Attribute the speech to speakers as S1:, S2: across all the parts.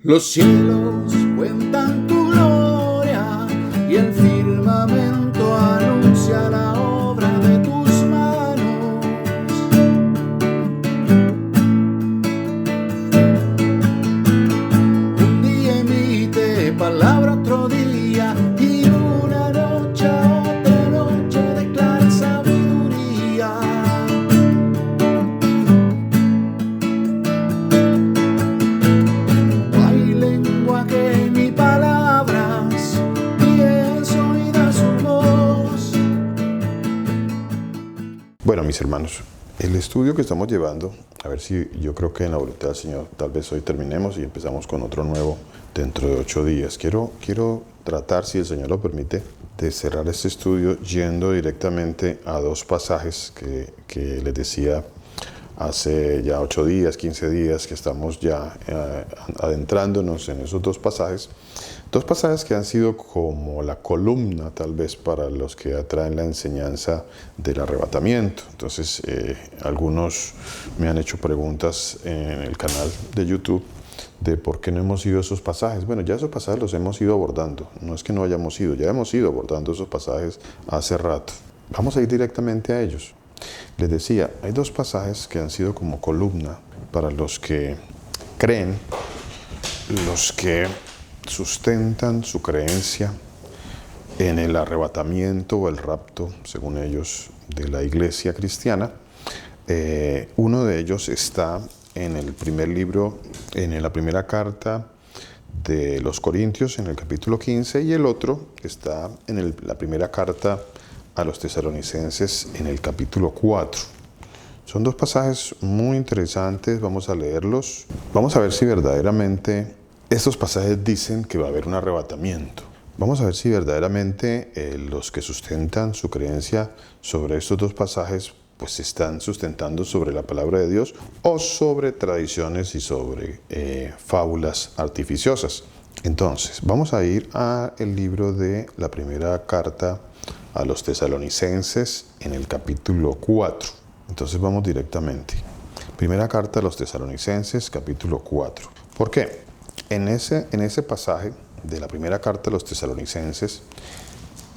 S1: Los cielos cuentan tu gloria y el firmamento anuncia la obra de tus manos. Un día emite palabra, otro día, y una noche a otra noche declara sabiduría. No hay lenguaje ni palabras, ni es oída su voz.
S2: Bueno, mis hermanos, el estudio que estamos llevando, a ver si yo creo que en la voluntad del Señor tal vez hoy terminemos y empezamos con otro nuevo dentro de 8 días. Quiero tratar, si el Señor lo permite, de cerrar este estudio yendo directamente a 2 pasajes que les decía hace ya 8 días, 15 días que estamos ya adentrándonos en esos 2 pasajes. 2 pasajes que han sido como la columna tal vez para los que atraen la enseñanza del arrebatamiento. Entonces algunos me han hecho preguntas en el canal de YouTube de por qué no hemos ido a esos pasajes. Bueno, ya esos pasajes los hemos ido abordando, no es que no hayamos ido, ya hemos ido abordando esos pasajes hace rato. Vamos a ir directamente a ellos. Les decía, hay 2 pasajes que han sido como columna para los que creen, los que sustentan su creencia en el arrebatamiento o el rapto, según ellos, de la iglesia cristiana. Uno de ellos está en el primer libro, en la primera carta de los Corintios, en el capítulo 15, y el otro está en la primera carta a los Tesalonicenses, en el capítulo 4. Son 2 pasajes muy interesantes, vamos a leerlos. Vamos a ver si verdaderamente estos pasajes dicen que va a haber un arrebatamiento. Vamos a ver si verdaderamente los que sustentan su creencia sobre estos 2 pasajes pues se están sustentando sobre la palabra de Dios o sobre tradiciones y sobre fábulas artificiosas. Entonces, vamos a ir al libro de la primera carta a los Tesalonicenses en el capítulo 4. Entonces vamos directamente. Primera carta a los Tesalonicenses, capítulo 4. ¿Por qué? En ese pasaje de la primera carta a los Tesalonicenses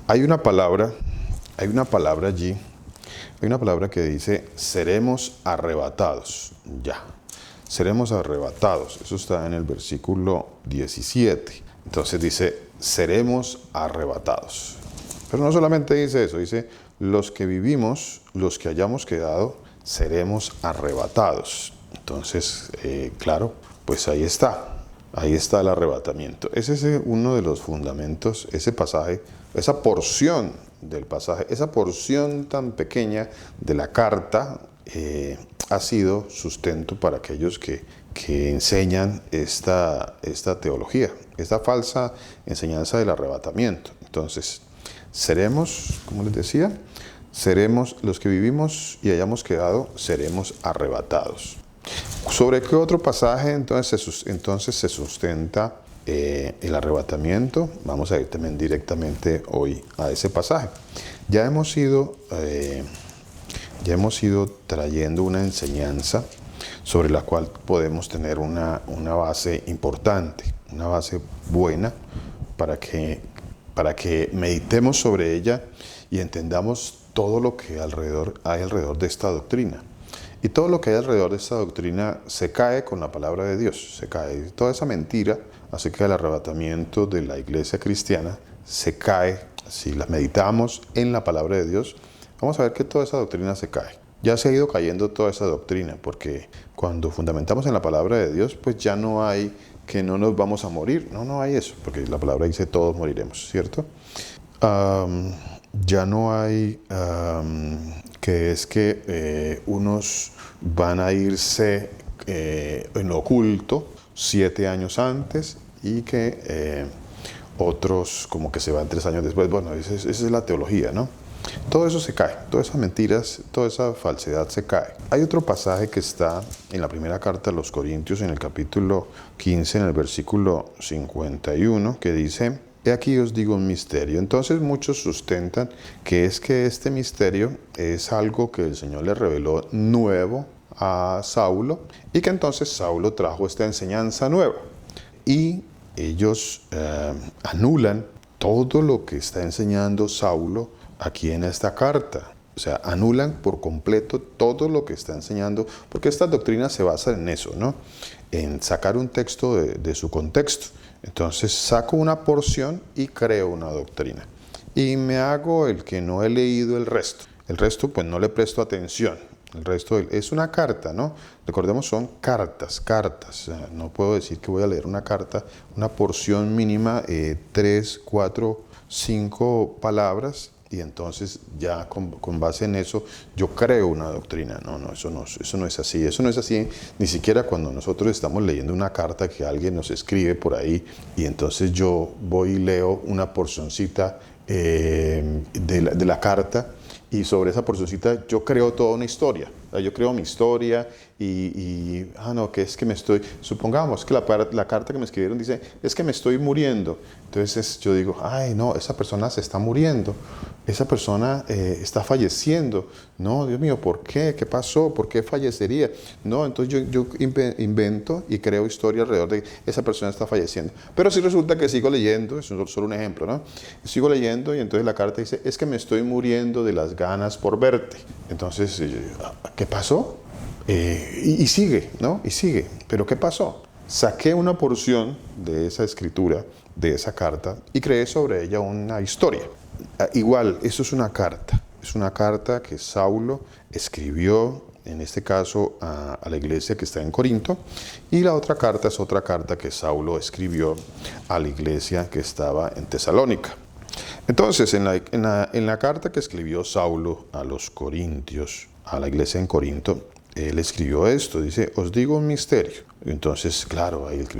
S2: hay una palabra allí, hay una palabra que dice, seremos arrebatados. Ya, seremos arrebatados. Eso está en el versículo 17. Entonces dice, seremos arrebatados. Pero no solamente dice eso, dice, los que vivimos, los que hayamos quedado, seremos arrebatados. Entonces, claro, pues ahí está el arrebatamiento. Ese es uno de los fundamentos, ese pasaje, esa porción del pasaje, esa porción tan pequeña de la carta ha sido sustento para aquellos que enseñan esta teología, esta falsa enseñanza del arrebatamiento. Entonces, seremos, como les decía, seremos los que vivimos y hayamos quedado, seremos arrebatados. ¿Sobre qué otro pasaje entonces se sustenta el arrebatamiento? Vamos a ir también directamente hoy a ese pasaje. Ya hemos ido trayendo una enseñanza sobre la cual podemos tener una base importante, una base buena para que meditemos sobre ella y entendamos todo lo que hay alrededor de esta doctrina. Y todo lo que hay alrededor de esta doctrina se cae con la palabra de Dios, se cae. Toda esa mentira acerca del arrebatamiento de la iglesia cristiana se cae. Si la meditamos en la palabra de Dios, vamos a ver que toda esa doctrina se cae. Ya se ha ido cayendo toda esa doctrina, porque cuando fundamentamos en la palabra de Dios, pues ya no hay que no nos vamos a morir. No hay eso, porque la palabra dice todos moriremos, ¿cierto? Ya no hay que es que unos van a irse en oculto 7 años antes y que otros como que se van 3 años después. Bueno, esa es la teología, ¿no? Todo eso se cae, todas esas mentiras, toda esa falsedad se cae. Hay otro pasaje que está en la primera carta a los Corintios, en el capítulo 15, en el versículo 51, que dice, he aquí os digo un misterio. Entonces muchos sustentan que este misterio es algo que el Señor le reveló nuevo a Saulo y que entonces Saulo trajo esta enseñanza nueva. y ellos anulan todo lo que está enseñando Saulo aquí en esta carta. O sea, anulan por completo todo lo que está enseñando, porque estas doctrinas se basan en eso, ¿no? En sacar un texto de su contexto. Entonces saco una porción y creo una doctrina. Y me hago el que no he leído el resto. El resto, pues no le presto atención. El resto es una carta, ¿no? Recordemos, son cartas. O sea, no puedo decir que voy a leer una carta, una porción mínima, 3, 4, 5 palabras, y entonces ya con base en eso yo creo una doctrina. No, eso no es así. Eso no es así ni siquiera cuando nosotros estamos leyendo una carta que alguien nos escribe por ahí, y entonces yo voy y leo una porcioncita de la carta, y sobre esa porcioncita yo creo toda una historia. Yo creo mi historia que es que supongamos que la carta que me escribieron dice, es que me estoy muriendo. Entonces yo digo, ay no, esa persona se está muriendo, esa persona está falleciendo. No, Dios mío, ¿por qué? ¿Qué pasó? ¿Por qué fallecería? No, entonces yo invento y creo historia alrededor de esa persona está falleciendo. Pero si resulta que sigo leyendo, es solo un ejemplo, ¿no? Sigo leyendo y entonces la carta dice, es que me estoy muriendo de las ganas por verte. Entonces, ¿qué pasó? Y sigue, ¿no? Y sigue. ¿Pero qué pasó? Saqué una porción de esa escritura, de esa carta, y creé sobre ella una historia. Igual, eso es una carta. Es una carta que Saulo escribió, en este caso, a la iglesia que está en Corinto, y la otra carta es otra carta que Saulo escribió a la iglesia que estaba en Tesalónica. Entonces, en la carta que escribió Saulo a los Corintios, a la iglesia en Corinto, él escribió esto, dice, os digo un misterio. Entonces, claro, ahí el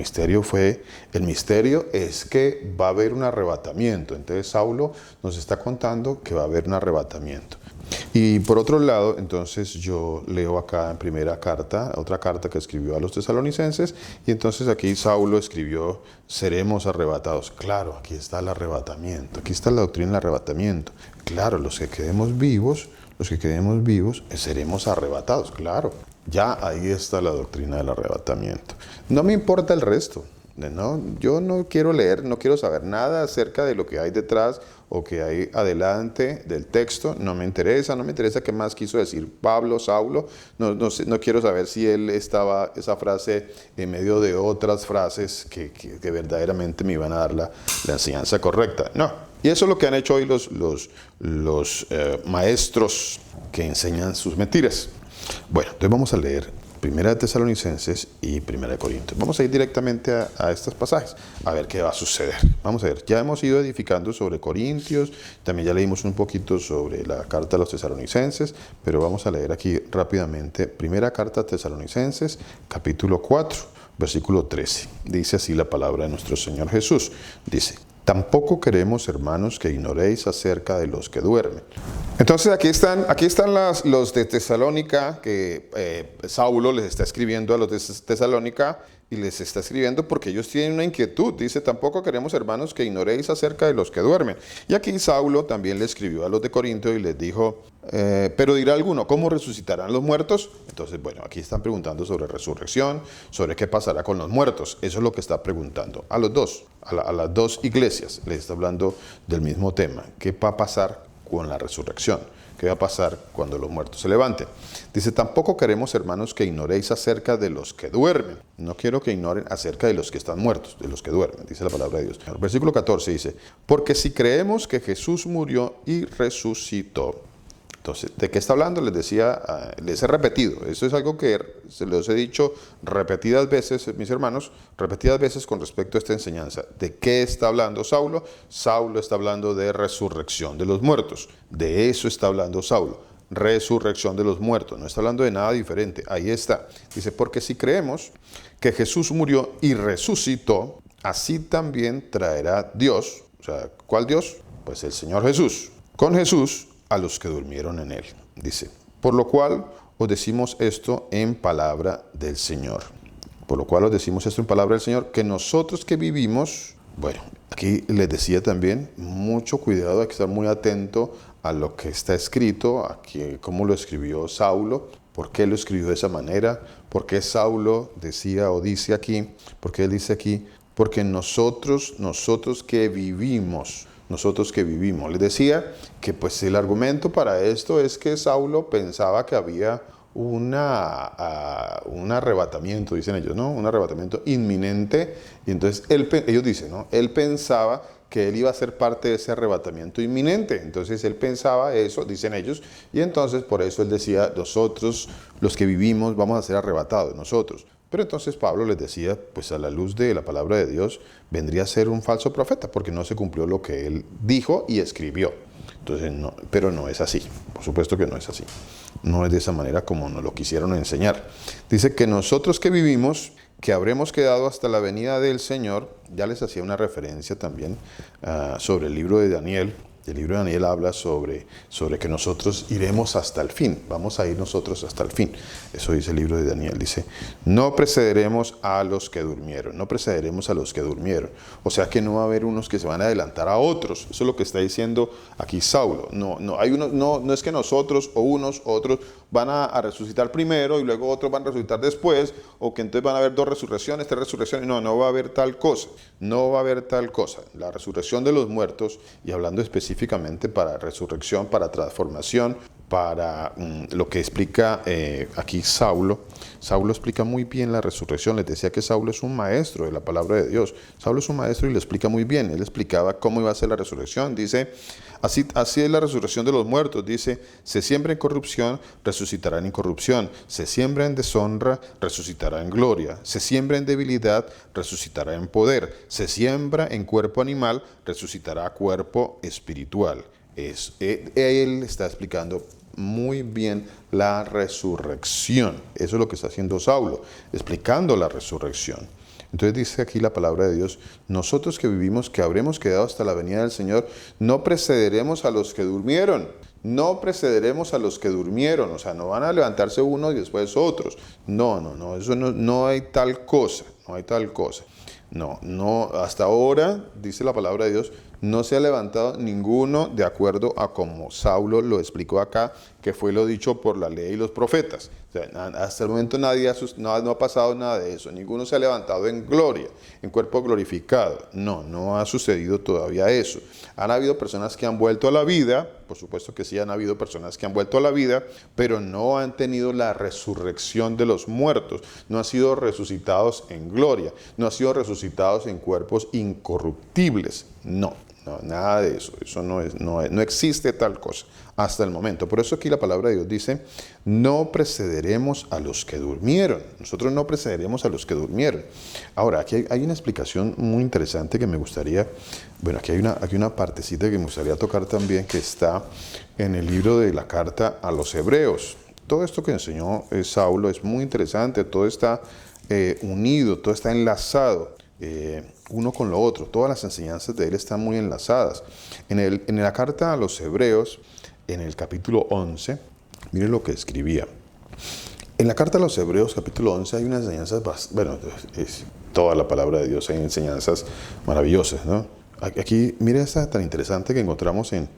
S2: misterio es que va a haber un arrebatamiento. Entonces Saulo nos está contando que va a haber un arrebatamiento. Y por otro lado, entonces yo leo acá en primera carta, otra carta que escribió a los tesalonicenses, y entonces aquí Saulo escribió, seremos arrebatados. Claro, aquí está el arrebatamiento, aquí está la doctrina del arrebatamiento. Claro, los que quedemos vivos, seremos arrebatados, claro. Ya ahí está la doctrina del arrebatamiento. No me importa el resto, ¿no? Yo no quiero leer, no quiero saber nada acerca de lo que hay detrás o que hay adelante del texto. No me interesa qué más quiso decir Saulo. No quiero saber si él estaba esa frase en medio de otras frases que verdaderamente me iban a dar la enseñanza correcta. No. Y eso es lo que han hecho hoy los maestros que enseñan sus mentiras. Bueno, entonces vamos a leer Primera de Tesalonicenses y Primera de Corintios. Vamos a ir directamente a estos pasajes, a ver qué va a suceder. Vamos a ver, ya hemos ido edificando sobre Corintios, también ya leímos un poquito sobre la carta a los tesalonicenses, pero vamos a leer aquí rápidamente Primera carta a Tesalonicenses, capítulo 4, versículo 13. Dice así la palabra de nuestro Señor Jesús. Dice, tampoco queremos, hermanos, que ignoréis acerca de los que duermen. Entonces aquí están los de Tesalónica, que Saulo les está escribiendo a los de Tesalónica, y les está escribiendo porque ellos tienen una inquietud. Dice, tampoco queremos, hermanos, que ignoréis acerca de los que duermen. Y aquí Saulo también le escribió a los de Corinto y les dijo, pero dirá alguno, ¿cómo resucitarán los muertos? Entonces, bueno, aquí están preguntando sobre resurrección, sobre qué pasará con los muertos. Eso es lo que está preguntando a los dos, a las dos iglesias. Les está hablando del mismo tema. ¿Qué va a pasar con la resurrección? ¿Qué va a pasar cuando los muertos se levanten? Dice, tampoco queremos, hermanos, que ignoréis acerca de los que duermen. No quiero que ignoren acerca de los que están muertos, de los que duermen, dice la palabra de Dios. El versículo 14 dice, porque si creemos que Jesús murió y resucitó. Entonces, ¿de qué está hablando? Les decía, les he repetido. Esto es algo que se los he dicho repetidas veces, mis hermanos, repetidas veces con respecto a esta enseñanza. ¿De qué está hablando Saulo? Saulo está hablando de resurrección de los muertos. De eso está hablando Saulo. Resurrección de los muertos. No está hablando de nada diferente. Ahí está. Dice, porque si creemos que Jesús murió y resucitó, así también traerá Dios. O sea, ¿cuál Dios? Pues el Señor Jesús. Con Jesús a los que durmieron en él. Dice, por lo cual os decimos esto en palabra del Señor. Por lo cual os decimos esto en palabra del Señor, que nosotros que vivimos, bueno, aquí les decía también, mucho cuidado, hay que estar muy atento a lo que está escrito, a cómo lo escribió Saulo, por qué lo escribió de esa manera, por qué Saulo decía o dice aquí, por qué él dice aquí, porque nosotros que vivimos, les decía que pues el argumento para esto es que Saulo pensaba que había un arrebatamiento, dicen ellos, ¿no? Un arrebatamiento inminente, y entonces ellos dicen, ¿no? Él pensaba que él iba a ser parte de ese arrebatamiento inminente. Entonces él pensaba eso, dicen ellos, y entonces por eso él decía, nosotros, los que vivimos, vamos a ser arrebatados, nosotros. Pero entonces Pablo les decía, pues a la luz de la palabra de Dios, vendría a ser un falso profeta, porque no se cumplió lo que él dijo y escribió. Entonces, no, pero no es así, por supuesto que no es así. No es de esa manera como nos lo quisieron enseñar. Dice que nosotros que vivimos, que habremos quedado hasta la venida del Señor. Ya les hacía una referencia también sobre el libro de Daniel. El libro de Daniel habla sobre que nosotros iremos hasta el fin. Vamos a ir nosotros hasta el fin. Eso dice el libro de Daniel. Dice, no precederemos a los que durmieron. No precederemos a los que durmieron. O sea que no va a haber unos que se van a adelantar a otros. Eso es lo que está diciendo aquí Saulo. No es que nosotros o unos otros van a resucitar primero y luego otros van a resucitar después, o que entonces van a haber 2 resurrecciones, 3 resurrecciones. No va a haber tal cosa. No va a haber tal cosa. La resurrección de los muertos, y hablando específicamente para resurrección, para transformación, para lo que explica aquí Saulo. Saulo explica muy bien la resurrección. Les decía que Saulo es un maestro de la palabra de Dios. Saulo es un maestro y lo explica muy bien. Él explicaba cómo iba a ser la resurrección. Dice, así es la resurrección de los muertos. Dice, se siembra en corrupción, resucitará en incorrupción. Se siembra en deshonra, resucitará en gloria. Se siembra en debilidad, resucitará en poder. Se siembra en cuerpo animal, resucitará cuerpo espiritual. Él está explicando muy bien la resurrección. Eso es lo que está haciendo Saulo, explicando la resurrección. Entonces dice aquí la palabra de Dios, nosotros que vivimos, que habremos quedado hasta la venida del Señor, no precederemos a los que durmieron. No precederemos a los que durmieron. O sea, no van a levantarse unos y después otros. No, eso no hay tal cosa. No hay tal cosa. No, hasta ahora, dice la palabra de Dios, no se ha levantado ninguno de acuerdo a como Saulo lo explicó acá, que fue lo dicho por la ley y los profetas. O sea, hasta el momento no ha pasado nada de eso. Ninguno se ha levantado en gloria, en cuerpo glorificado. No ha sucedido todavía eso. Han habido personas que han vuelto a la vida, por supuesto que sí han habido personas que han vuelto a la vida, pero no han tenido la resurrección de los muertos. No han sido resucitados en gloria, no han sido resucitados en cuerpos incorruptibles. No, nada de eso. Eso no existe tal cosa hasta el momento. Por eso aquí la palabra de Dios dice, no precederemos a los que durmieron. Nosotros no precederemos a los que durmieron. Ahora, aquí hay una explicación muy interesante que me gustaría, aquí hay una partecita que me gustaría tocar también, que está en el libro de la carta a los Hebreos. Todo esto que enseñó Saulo es muy interesante, todo está unido, todo está enlazado. Uno con lo otro, todas las enseñanzas de él están muy enlazadas. En la carta a los Hebreos, en el capítulo 11, miren lo que escribía. En la carta a los Hebreos, capítulo 11, hay unas enseñanzas, es toda la palabra de Dios, hay enseñanzas maravillosas, ¿no? Aquí, mire esta tan interesante que encontramos en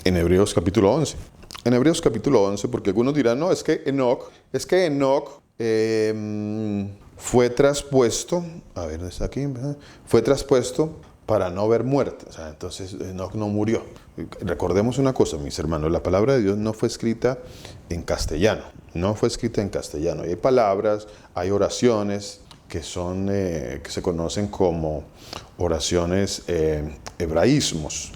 S2: Hebreos capítulo 11. En Hebreos capítulo 11, porque algunos dirán, no, es que Enoc fue traspuesto, a ver, ¿dónde está aquí? Fue traspuesto para no ver muerte. O sea, entonces Enoc no murió. Recordemos una cosa, mis hermanos, la palabra de Dios no fue escrita en castellano. No fue escrita en castellano. Hay palabras, hay oraciones que se conocen como oraciones hebraísmos.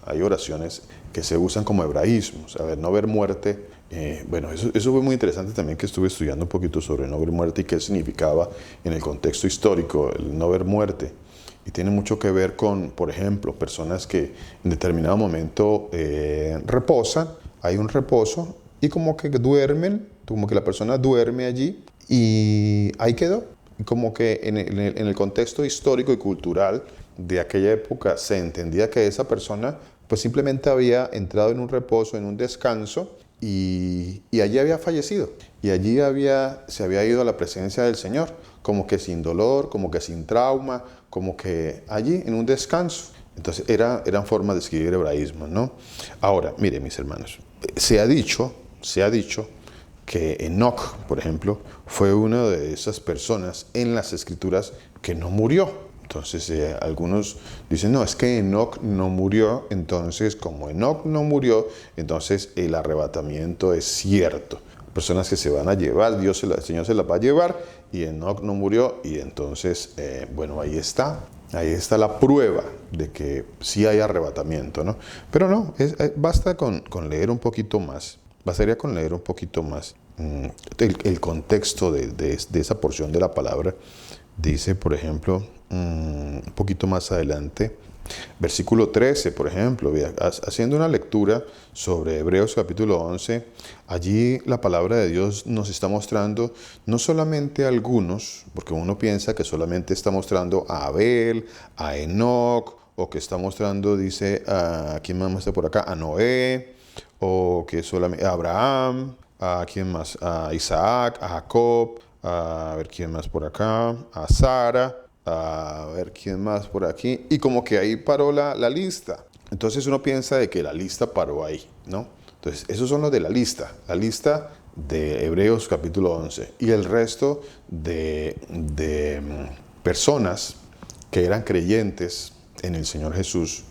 S2: Hay oraciones que se usan como hebraísmos. A ver, no ver muerte. Eso fue muy interesante también, que estuve estudiando un poquito sobre no ver muerte y qué significaba en el contexto histórico el no ver muerte. Y tiene mucho que ver con, por ejemplo, personas que en determinado momento reposan, hay un reposo y como que duermen, como que la persona duerme allí y ahí quedó. Y como que en el contexto histórico y cultural de aquella época se entendía que esa persona pues simplemente había entrado en un reposo, en un descanso, y allí había fallecido. Y allí se había ido a la presencia del Señor, como que sin dolor, como que sin trauma, como que allí en un descanso. Entonces eran formas de escribir hebraísmo, ¿no? Ahora, mire, mis hermanos, se ha dicho que Enoc, por ejemplo, fue una de esas personas en las Escrituras que no murió. Entonces algunos dicen, no, es que Enoc no murió, entonces como Enoc no murió, entonces el arrebatamiento es cierto. Personas que se van a llevar, el Señor se las va a llevar, y Enoc no murió, y entonces, bueno, ahí está la prueba de que sí hay arrebatamiento, ¿no? Pero no, basta con leer un poquito más, bastaría con leer un poquito más el contexto de esa porción de la palabra. Dice, por ejemplo, un poquito más adelante, versículo 13, por ejemplo, haciendo una lectura sobre Hebreos capítulo 11, allí la palabra de Dios nos está mostrando no solamente a algunos, porque uno piensa que solamente está mostrando a Abel, a Enoc, o que está mostrando, dice, a quién más está por acá, a Noé, o que solamente a Abraham, a quién más, a Isaac, a Jacob, a ver quién más por acá, a Sara, a ver quién más por aquí, y como que ahí paró la lista. Entonces uno piensa de que la lista paró ahí, ¿no? Entonces esos son los de la lista de Hebreos capítulo 11, y el resto de personas que eran creyentes en el Señor Jesús,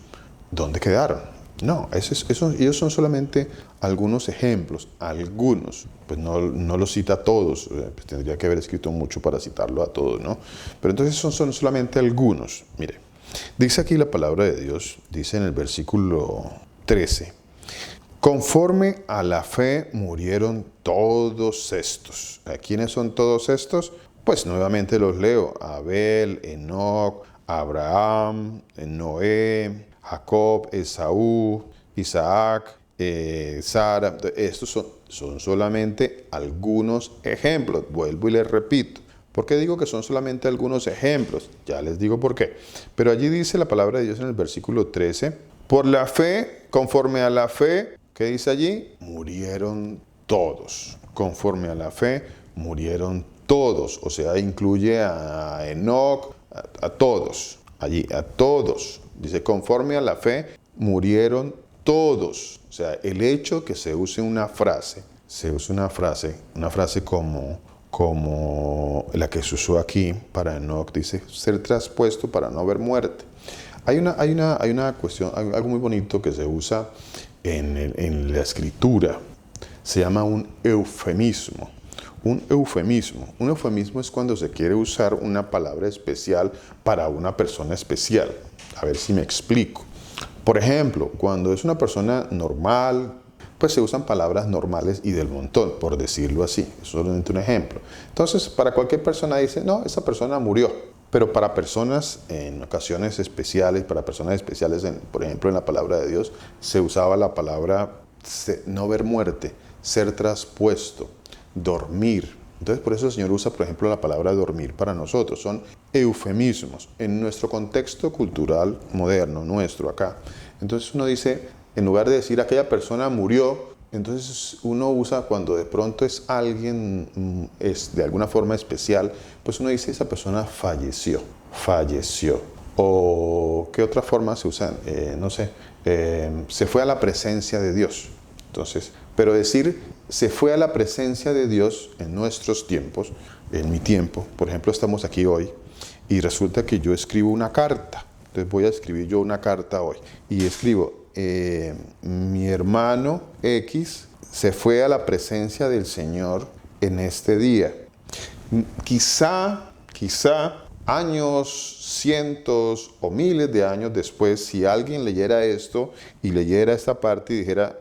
S2: ¿dónde quedaron? No, ellos son solamente algunos ejemplos, algunos, pues no los cita todos, pues tendría que haber escrito mucho para citarlo a todos, ¿no? Pero entonces son solamente algunos. Mire, dice aquí la palabra de Dios, dice en el versículo 13, conforme a la fe murieron todos estos. ¿Quiénes son todos estos? Pues nuevamente los leo: Abel, Enoc, Abraham, Noé, Jacob, Esaú, Isaac, Sara. Estos son solamente algunos ejemplos. Vuelvo y les repito. ¿Por qué digo que son solamente algunos ejemplos? Ya les digo por qué. Pero allí dice la palabra de Dios en el versículo 13, por la fe, conforme a la fe, ¿qué dice allí? Murieron todos. Conforme a la fe, murieron todos. O sea, incluye a Enoc, a todos. Allí, a todos. Dice, conforme a la fe, murieron todos. O sea, el hecho que se use una frase como la que se usó aquí para Enoc, dice, ser traspuesto para no ver muerte. Hay una cuestión, algo muy bonito que se usa en la escritura. Se llama un eufemismo. Un eufemismo es cuando se quiere usar una palabra especial para una persona especial. A ver si me explico. Por ejemplo, cuando es una persona normal, pues se usan palabras normales y del montón, por decirlo así. Es solamente un ejemplo. Entonces, para cualquier persona dice, no, esa persona murió. Pero para personas en ocasiones especiales, por ejemplo, en la palabra de Dios, se usaba la palabra no ver muerte, ser traspuesto, dormir. Entonces, por eso el Señor usa, por ejemplo, la palabra dormir para nosotros. Son eufemismos en nuestro contexto cultural moderno, nuestro acá. Entonces uno dice, en lugar de decir aquella persona murió, entonces uno usa cuando de pronto es alguien es de alguna forma especial, pues uno dice esa persona falleció. O ¿qué otra forma se usa? Se fue a la presencia de Dios. Entonces, pero decir se fue a la presencia de Dios en nuestros tiempos, en mi tiempo, por ejemplo, estamos aquí hoy y resulta que yo escribo una carta. Entonces voy a escribir yo una carta hoy y escribo, mi hermano X se fue a la presencia del Señor en este día. Quizá años, cientos o miles de años después, si alguien leyera esto y leyera esta parte y dijera,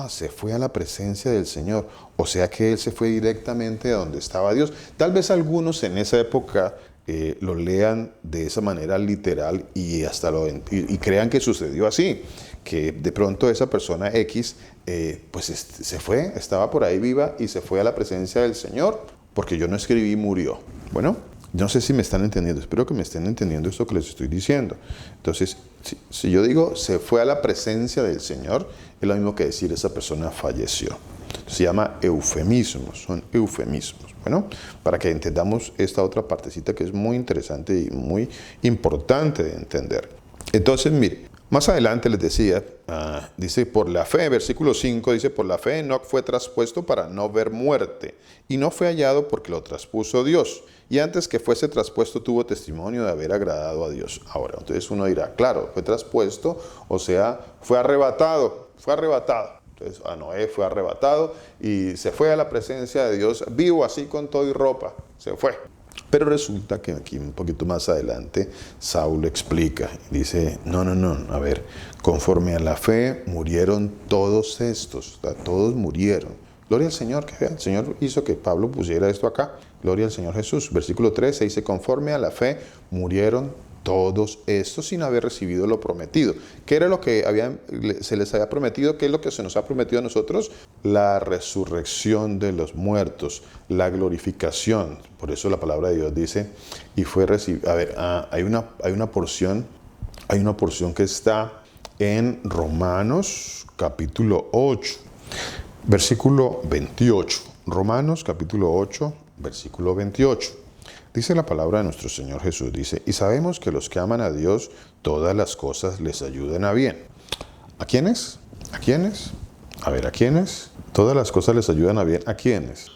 S2: se fue a la presencia del Señor, o sea que él se fue directamente a donde estaba Dios. Tal vez algunos en esa época lo lean de esa manera literal y y crean que sucedió así, que de pronto esa persona X se fue, estaba por ahí viva y se fue a la presencia del Señor, porque yo no escribí murió. Bueno, no sé si me están entendiendo, espero que me estén entendiendo esto que les estoy diciendo. Entonces, si yo digo se fue a la presencia del Señor, es lo mismo que decir esa persona falleció. Se llama eufemismos, son eufemismos. Bueno, para que entendamos esta otra partecita que es muy interesante y muy importante de entender. Entonces, mire, Más adelante les decía, dice, por la fe, versículo 5, dice, por la fe Enoc fue traspuesto para no ver muerte, y no fue hallado porque lo traspuso Dios. Y antes que fuese traspuesto tuvo testimonio de haber agradado a Dios. Ahora, entonces uno dirá, claro, fue traspuesto, o sea, fue arrebatado. Entonces a Noé fue arrebatado y se fue a la presencia de Dios vivo, así con todo y ropa, se fue. Pero resulta que aquí un poquito más adelante Saulo explica, dice, no, a ver, conforme a la fe murieron todos estos, o sea, todos murieron. Gloria al Señor, que el Señor hizo que Pablo pusiera esto acá, gloria al Señor Jesús. Versículo 13 dice, conforme a la fe murieron todos estos sin haber recibido lo prometido. ¿Qué era lo que se les había prometido? ¿Qué es lo que se nos ha prometido a nosotros? La resurrección de los muertos, la glorificación. Por eso la palabra de Dios dice, y fue recibido. A ver, hay una porción que está en Romanos capítulo 8, versículo 28. Romanos capítulo 8, versículo 28. Dice la palabra de nuestro Señor Jesús, dice, y sabemos que los que aman a Dios, todas las cosas les ayudan a bien. ¿A quiénes? ¿A quiénes? A ver, ¿a quiénes? Todas las cosas les ayudan a bien. ¿A quiénes?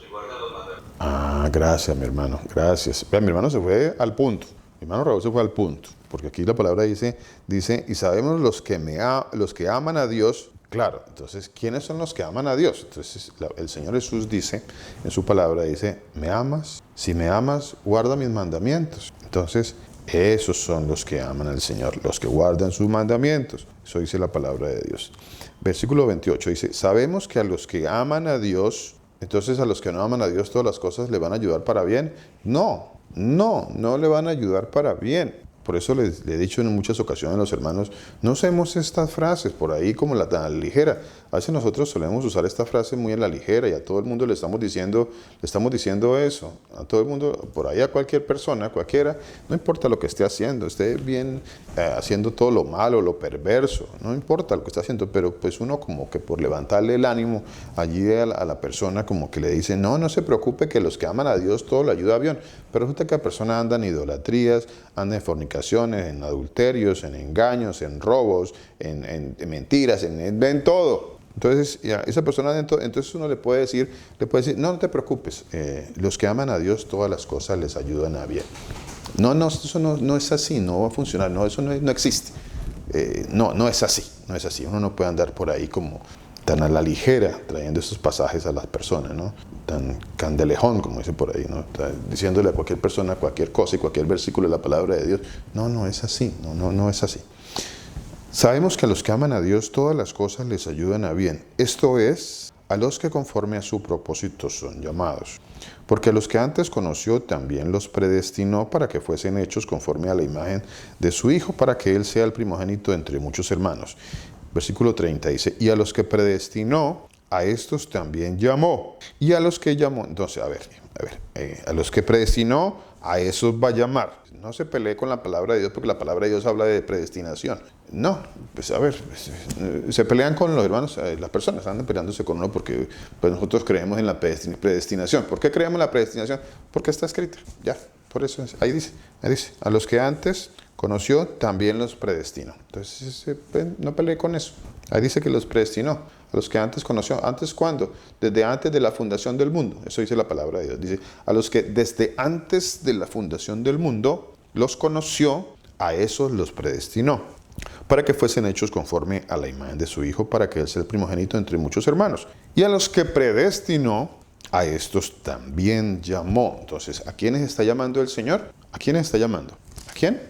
S2: Gracias, mi hermano, gracias. Vean, mi hermano se fue al punto. Mi hermano Raúl se fue al punto. Porque aquí la palabra dice, y sabemos los que aman a Dios. Claro, entonces, ¿quiénes son los que aman a Dios? Entonces, el Señor Jesús dice, en su palabra, dice, ¿me amas? Si me amas, guarda mis mandamientos. Entonces, esos son los que aman al Señor, los que guardan sus mandamientos. Eso dice la palabra de Dios. Versículo 28 dice, sabemos que a los que aman a Dios, entonces a los que no aman a Dios, todas las cosas le van a ayudar para bien. No le van a ayudar para bien. Por eso le he dicho en muchas ocasiones a los hermanos, no usemos estas frases por ahí como la tan ligera. A veces nosotros solemos usar esta frase muy en la ligera y a todo el mundo le estamos diciendo eso. A todo el mundo, por ahí a cualquier persona, cualquiera, no importa lo que esté haciendo, esté bien haciendo todo lo malo, lo perverso, no importa lo que esté haciendo, pero pues uno como que por levantarle el ánimo allí a la persona como que le dice, no se preocupe que los que aman a Dios todo le ayuda bien. Pero resulta que la persona anda en idolatrías, anda en fornicaciones, en adulterios, en engaños, en robos, en mentiras, en todo. Entonces, esa persona, entonces uno le puede decir, no te preocupes, los que aman a Dios, todas las cosas les ayudan a bien. Eso no es así, no va a funcionar, eso no existe. No es así. Uno no puede andar por ahí como tan a la ligera trayendo estos pasajes a las personas, ¿no? Tan candelejón, como dice por ahí, ¿no? Diciéndole a cualquier persona cualquier cosa y cualquier versículo de la palabra de Dios. No es así, no es así. Sabemos que a los que aman a Dios todas las cosas les ayudan a bien. Esto es, a los que conforme a su propósito son llamados. Porque a los que antes conoció también los predestinó para que fuesen hechos conforme a la imagen de su Hijo, para que Él sea el primogénito entre muchos hermanos. Versículo 30 dice, y a los que predestinó, a estos también llamó. Y a los que llamó, entonces, a los que predestinó, a esos va a llamar. No se pelee con la palabra de Dios, porque la palabra de Dios habla de predestinación. No, pues se pelean con los hermanos, las personas andan peleándose con uno porque pues nosotros creemos en la predestinación. ¿Por qué creemos en la predestinación? Porque está escrito, ya, por eso es. Ahí dice, a los que antes conoció, también los predestinó. Entonces, no pelee con eso. Ahí dice que los predestinó. A los que antes conoció. ¿Antes cuándo? Desde antes de la fundación del mundo. Eso dice la palabra de Dios. Dice, a los que desde antes de la fundación del mundo los conoció, a esos los predestinó, para que fuesen hechos conforme a la imagen de su Hijo, para que Él sea el primogénito entre muchos hermanos. Y a los que predestinó, a estos también llamó. Entonces, ¿a quiénes está llamando el Señor? ¿A quiénes está llamando? ¿A quién?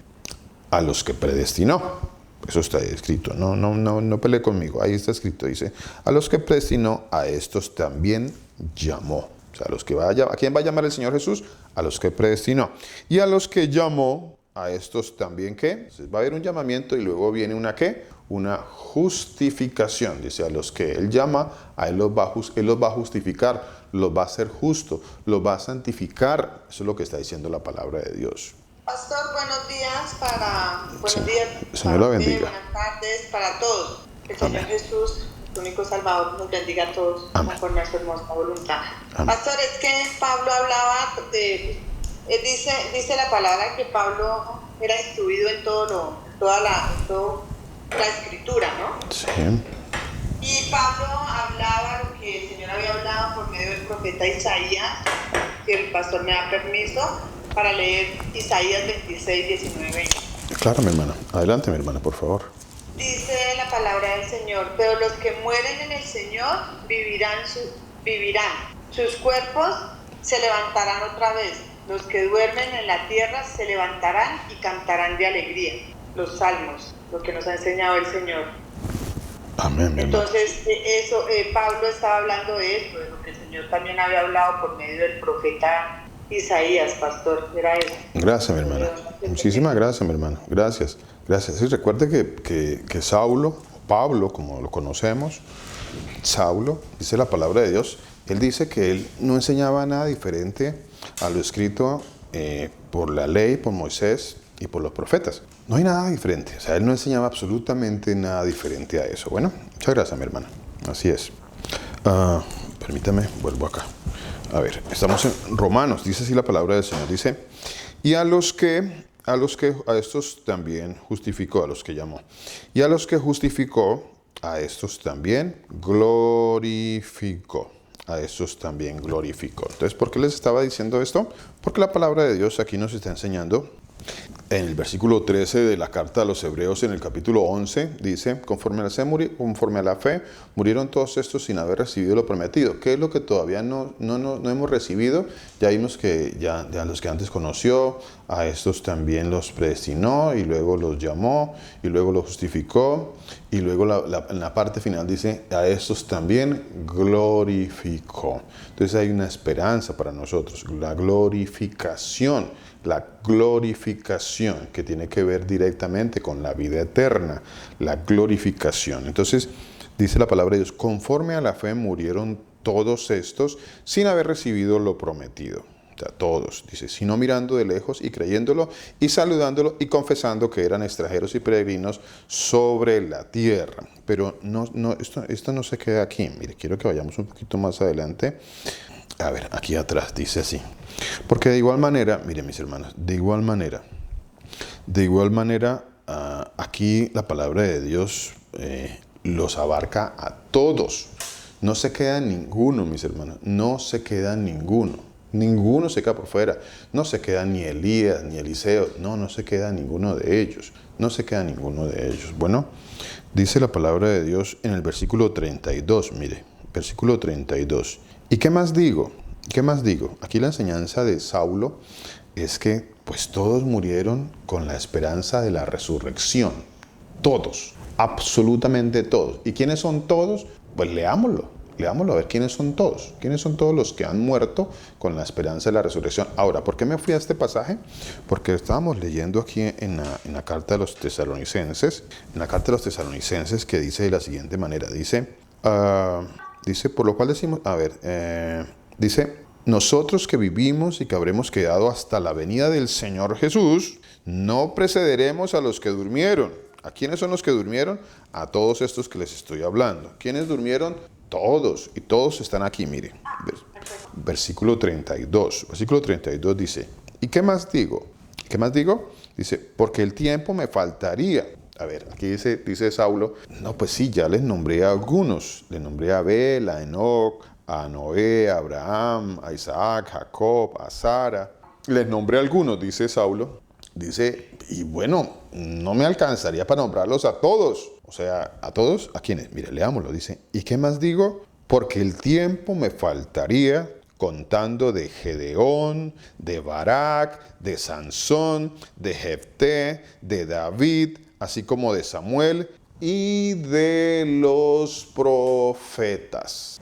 S2: A los que predestinó. Eso está escrito, no pelee conmigo, ahí está escrito, dice, a los que predestinó, a estos también llamó. O sea, ¿a quién va a llamar el Señor Jesús? A los que predestinó. Y a los que llamó, a estos también, ¿qué? Entonces, va a haber un llamamiento y luego viene una, ¿qué? Una justificación. Dice, a los que Él llama, Él los va a justificar, los va a hacer justo, los va a santificar. Eso es lo que está diciendo la palabra de Dios.
S3: Pastor, buenos días
S2: Señor la bendiga.
S3: Buenas tardes para todos. El Señor Jesús, el único Salvador, nos bendiga a todos conforme a su hermosa voluntad. Amén. Pastor, es que Pablo hablaba dice la palabra que Pablo era instruido en todo la escritura, ¿no?
S2: Sí.
S3: Y Pablo hablaba lo que el Señor había hablado por medio del profeta Isaías, que el pastor me da permiso para leer Isaías 26, 19, 20.
S2: Claro, mi hermana. Adelante, mi hermana, por favor.
S3: Dice la palabra del Señor: pero los que mueren en el Señor vivirán. Sus cuerpos se levantarán otra vez. Los que duermen en la tierra se levantarán y cantarán de alegría. Los salmos, lo que nos ha enseñado el Señor.
S2: Amén, mi hermana.
S3: Entonces, Pablo estaba hablando de esto, de lo que el Señor también había hablado por medio del profeta Isaías, pastor. Era eso.
S2: Gracias, mi hermana. Muchísimas gracias, mi hermana. Gracias. Gracias. Sí, recuerde que Saulo, Pablo, como lo conocemos, Saulo, dice la palabra de Dios, él dice que él no enseñaba nada diferente a lo escrito por la ley, por Moisés y por los profetas. No hay nada diferente. O sea, él no enseñaba absolutamente nada diferente a eso. Bueno, muchas gracias, mi hermana. Así es. Permítame, vuelvo acá. A ver, estamos en Romanos, dice así la palabra del Señor. Dice, y a estos también justificó, a los que llamó. Y a los que justificó, a estos también glorificó. A estos también glorificó. Entonces, ¿por qué les estaba diciendo esto? Porque la palabra de Dios aquí nos está enseñando. En el versículo 13 de la carta a los Hebreos, en el capítulo 11, dice, conforme a la fe, murieron todos estos sin haber recibido lo prometido. ¿Qué es lo que todavía no hemos recibido? Ya vimos que ya los que antes conoció, a estos también los predestinó, y luego los llamó, y luego los justificó, y luego en la parte final dice, a estos también glorificó. Entonces hay una esperanza para nosotros, la glorificación. La glorificación que tiene que ver directamente con la vida eterna, la glorificación. Entonces, dice la palabra de Dios, conforme a la fe murieron todos estos sin haber recibido lo prometido. O sea, todos, dice, sino mirando de lejos y creyéndolo y saludándolo y confesando que eran extranjeros y peregrinos sobre la tierra. Pero esto no se queda aquí. Mire, quiero que vayamos un poquito más adelante. A ver, aquí atrás dice así. Porque de igual manera, miren mis hermanos, de igual manera, aquí la palabra de Dios los abarca a todos. No se queda ninguno, mis hermanos, no se queda ninguno. Ninguno se queda por fuera. No se queda ni Elías, ni Eliseo. No se queda ninguno de ellos. No se queda ninguno de ellos. Bueno, dice la palabra de Dios en el versículo 32, mire, versículo 32. ¿Y qué más digo? ¿Qué más digo? Aquí la enseñanza de Saulo es que pues todos murieron con la esperanza de la resurrección. Todos, absolutamente todos. ¿Y quiénes son todos? Pues leámoslo a ver quiénes son todos. ¿Quiénes son todos los que han muerto con la esperanza de la resurrección? Ahora, ¿por qué me fui a este pasaje? Porque estábamos leyendo aquí en la carta de los tesalonicenses, que dice de la siguiente manera, dice, por lo cual decimos, dice, nosotros que vivimos y que habremos quedado hasta la venida del Señor Jesús, no precederemos a los que durmieron. ¿A quiénes son los que durmieron? A todos estos que les estoy hablando. ¿Quiénes durmieron? Todos. Y todos están aquí, mire. Versículo 32. Versículo 32 dice, ¿y qué más digo? ¿Qué más digo? Dice, porque el tiempo me faltaría. A ver, aquí dice Saulo, no, pues sí, ya les nombré a algunos. Les nombré a Abel, a Enoc, a Noé, a Abraham, a Isaac, Jacob, a Sara. Les nombré a algunos, dice Saulo. Dice, y bueno, no me alcanzaría para nombrarlos a todos. O sea, ¿a todos? ¿A quiénes? Mire, leámoslo. Dice, ¿y qué más digo? Porque el tiempo me faltaría contando de Gedeón, de Barak, de Sansón, de Jefté, de David, así como de Samuel y de los profetas.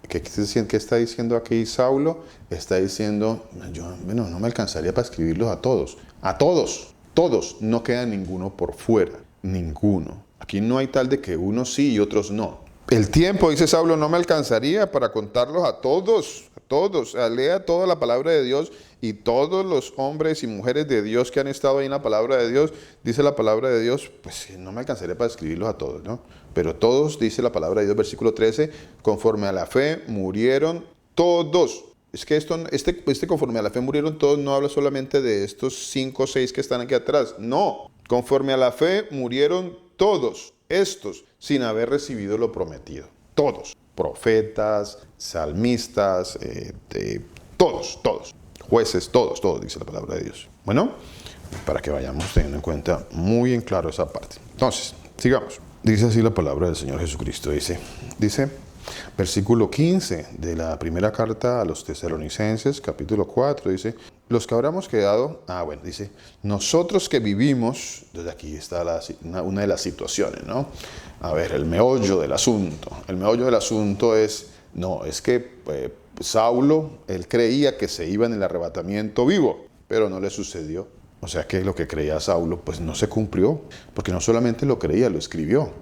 S2: ¿Qué está diciendo aquí Saulo? Está diciendo, no me alcanzaría para escribirlos a todos. A todos, no queda ninguno por fuera, ninguno. Aquí no hay tal de que unos sí y otros no. El tiempo, dice Saulo, no me alcanzaría para contarlos a todos. Lea toda la palabra de Dios y todos los hombres y mujeres de Dios que han estado ahí en la palabra de Dios, dice la palabra de Dios, pues no me alcanzaría para escribirlos a todos, ¿no? Pero todos, dice la palabra de Dios, versículo 13, conforme a la fe murieron todos. Es que conforme a la fe murieron todos no habla solamente de estos 5 o 6 que están aquí atrás, no. Conforme a la fe murieron todos estos sin haber recibido lo prometido. Todos. Profetas, salmistas, todos. Jueces, todos, dice la palabra de Dios. Bueno, para que vayamos teniendo en cuenta muy en claro esa parte. Entonces, sigamos. Dice así la palabra del Señor Jesucristo. Dice, versículo 15 de la primera carta a los Tesalonicenses, capítulo 4, dice, los que habremos quedado, dice, nosotros que vivimos, desde aquí está una de las situaciones, ¿no? A ver, el meollo del asunto. El meollo del asunto es que Saulo, él creía que se iba en el arrebatamiento vivo, pero no le sucedió. O sea que lo que creía Saulo, pues no se cumplió, porque no solamente lo creía, lo escribió,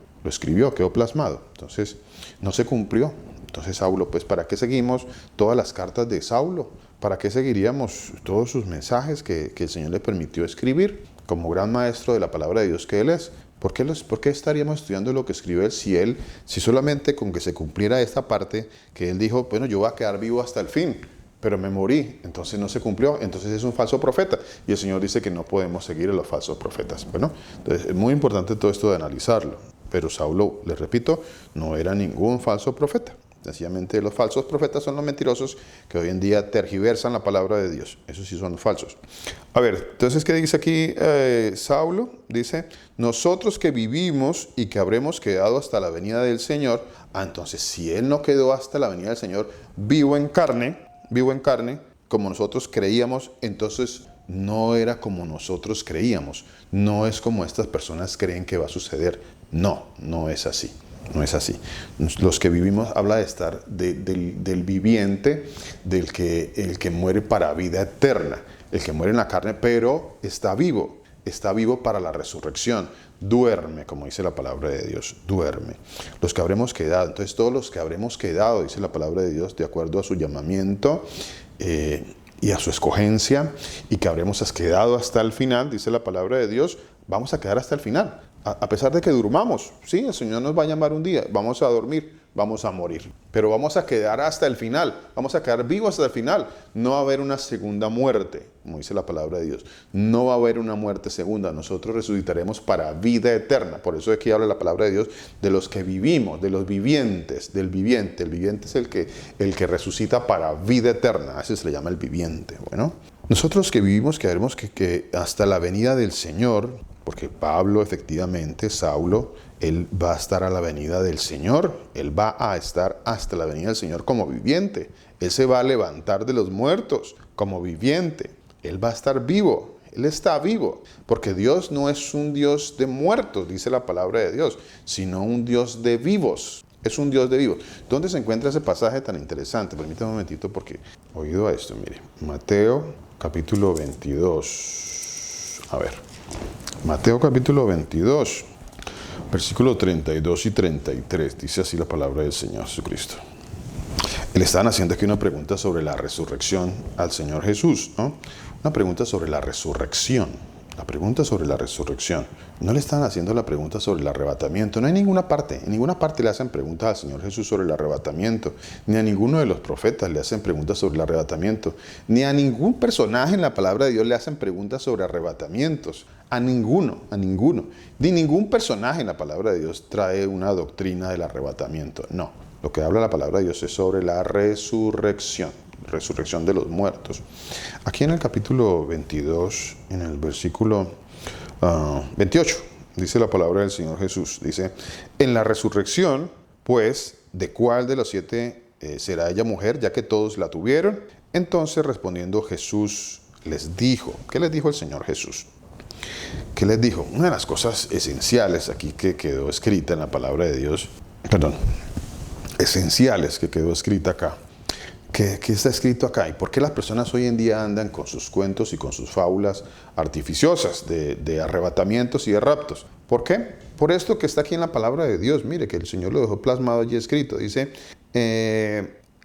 S2: quedó plasmado. Entonces, no se cumplió. Entonces Saulo, pues ¿para qué seguimos todas las cartas de Saulo? ¿Para qué seguiríamos todos sus mensajes que el Señor le permitió escribir como gran maestro de la palabra de Dios que Él es? ¿Por qué estaríamos estudiando lo que escribe Él si solamente con que se cumpliera esta parte que Él dijo, bueno, yo voy a quedar vivo hasta el fin, pero me morí, entonces no se cumplió, entonces es un falso profeta? Y el Señor dice que no podemos seguir a los falsos profetas. Bueno, entonces es muy importante todo esto de analizarlo. Pero Saulo, les repito, no era ningún falso profeta. Sencillamente los falsos profetas son los mentirosos que hoy en día tergiversan la palabra de Dios. Esos sí son falsos. A ver, entonces, ¿qué dice aquí Saulo? Dice, nosotros que vivimos y que habremos quedado hasta la venida del Señor. Entonces, si Él no quedó hasta la venida del Señor, vivo en carne, como nosotros creíamos, entonces no era como nosotros creíamos. No es como estas personas creen que va a suceder. No es así. No es así. Los que vivimos habla de estar del viviente, el que muere para vida eterna, el que muere en la carne, pero está vivo para la resurrección. Duerme, como dice la palabra de Dios, duerme. Los que habremos quedado, entonces todos los que habremos quedado, dice la palabra de Dios, de acuerdo a su llamamiento y a su escogencia, y que habremos quedado hasta el final, dice la palabra de Dios, vamos a quedar hasta el final. A pesar de que durmamos, sí, el Señor nos va a llamar un día, vamos a dormir, vamos a morir, pero vamos a quedar hasta el final, vamos a quedar vivos hasta el final. No va a haber una segunda muerte, como dice la palabra de Dios, no va a haber una muerte segunda, nosotros resucitaremos para vida eterna. Por eso aquí habla la palabra de Dios de los que vivimos, de los vivientes, del viviente. El viviente es el que resucita para vida eterna, así se le llama el viviente. Bueno, nosotros que vivimos quedaremos que hasta la venida del Señor. Porque Pablo, efectivamente, Saulo, él va a estar a la venida del Señor. Él va a estar hasta la venida del Señor como viviente. Él se va a levantar de los muertos como viviente. Él va a estar vivo. Él está vivo. Porque Dios no es un Dios de muertos, dice la palabra de Dios, sino un Dios de vivos. Es un Dios de vivos. ¿Dónde se encuentra ese pasaje tan interesante? Permítame un momentito porque he oído esto. Mire, Mateo capítulo 22. A ver. Mateo capítulo 22, versículos 32 y 33, dice así la palabra del Señor Jesucristo. Le estaban haciendo aquí una pregunta sobre la resurrección al Señor Jesús, ¿no? Una pregunta sobre la resurrección. La pregunta sobre la resurrección. No le están haciendo la pregunta sobre el arrebatamiento. No hay en ninguna parte le hacen preguntas al Señor Jesús sobre el arrebatamiento. Ni a ninguno de los profetas le hacen preguntas sobre el arrebatamiento. Ni a ningún personaje en la palabra de Dios le hacen preguntas sobre arrebatamientos. A ninguno. Ni ningún personaje en la palabra de Dios trae una doctrina del arrebatamiento. No. Lo que habla la palabra de Dios es sobre la resurrección de los muertos. Aquí en el capítulo 22, en el versículo 28, dice la palabra del Señor Jesús. Dice, en la resurrección, pues, ¿de cuál de los 7 será ella mujer, ya que todos la tuvieron? Entonces, respondiendo Jesús, les dijo, ¿qué les dijo el Señor Jesús? ¿Qué les dijo? Una de las cosas esenciales aquí que quedó escrita en la palabra de Dios, esenciales que quedó escrita acá, ¿qué está escrito acá? ¿Y por qué las personas hoy en día andan con sus cuentos y con sus fábulas artificiosas de arrebatamientos y de raptos? ¿Por qué? Por esto que está aquí en la palabra de Dios. Mire que el Señor lo dejó plasmado allí escrito. Dice,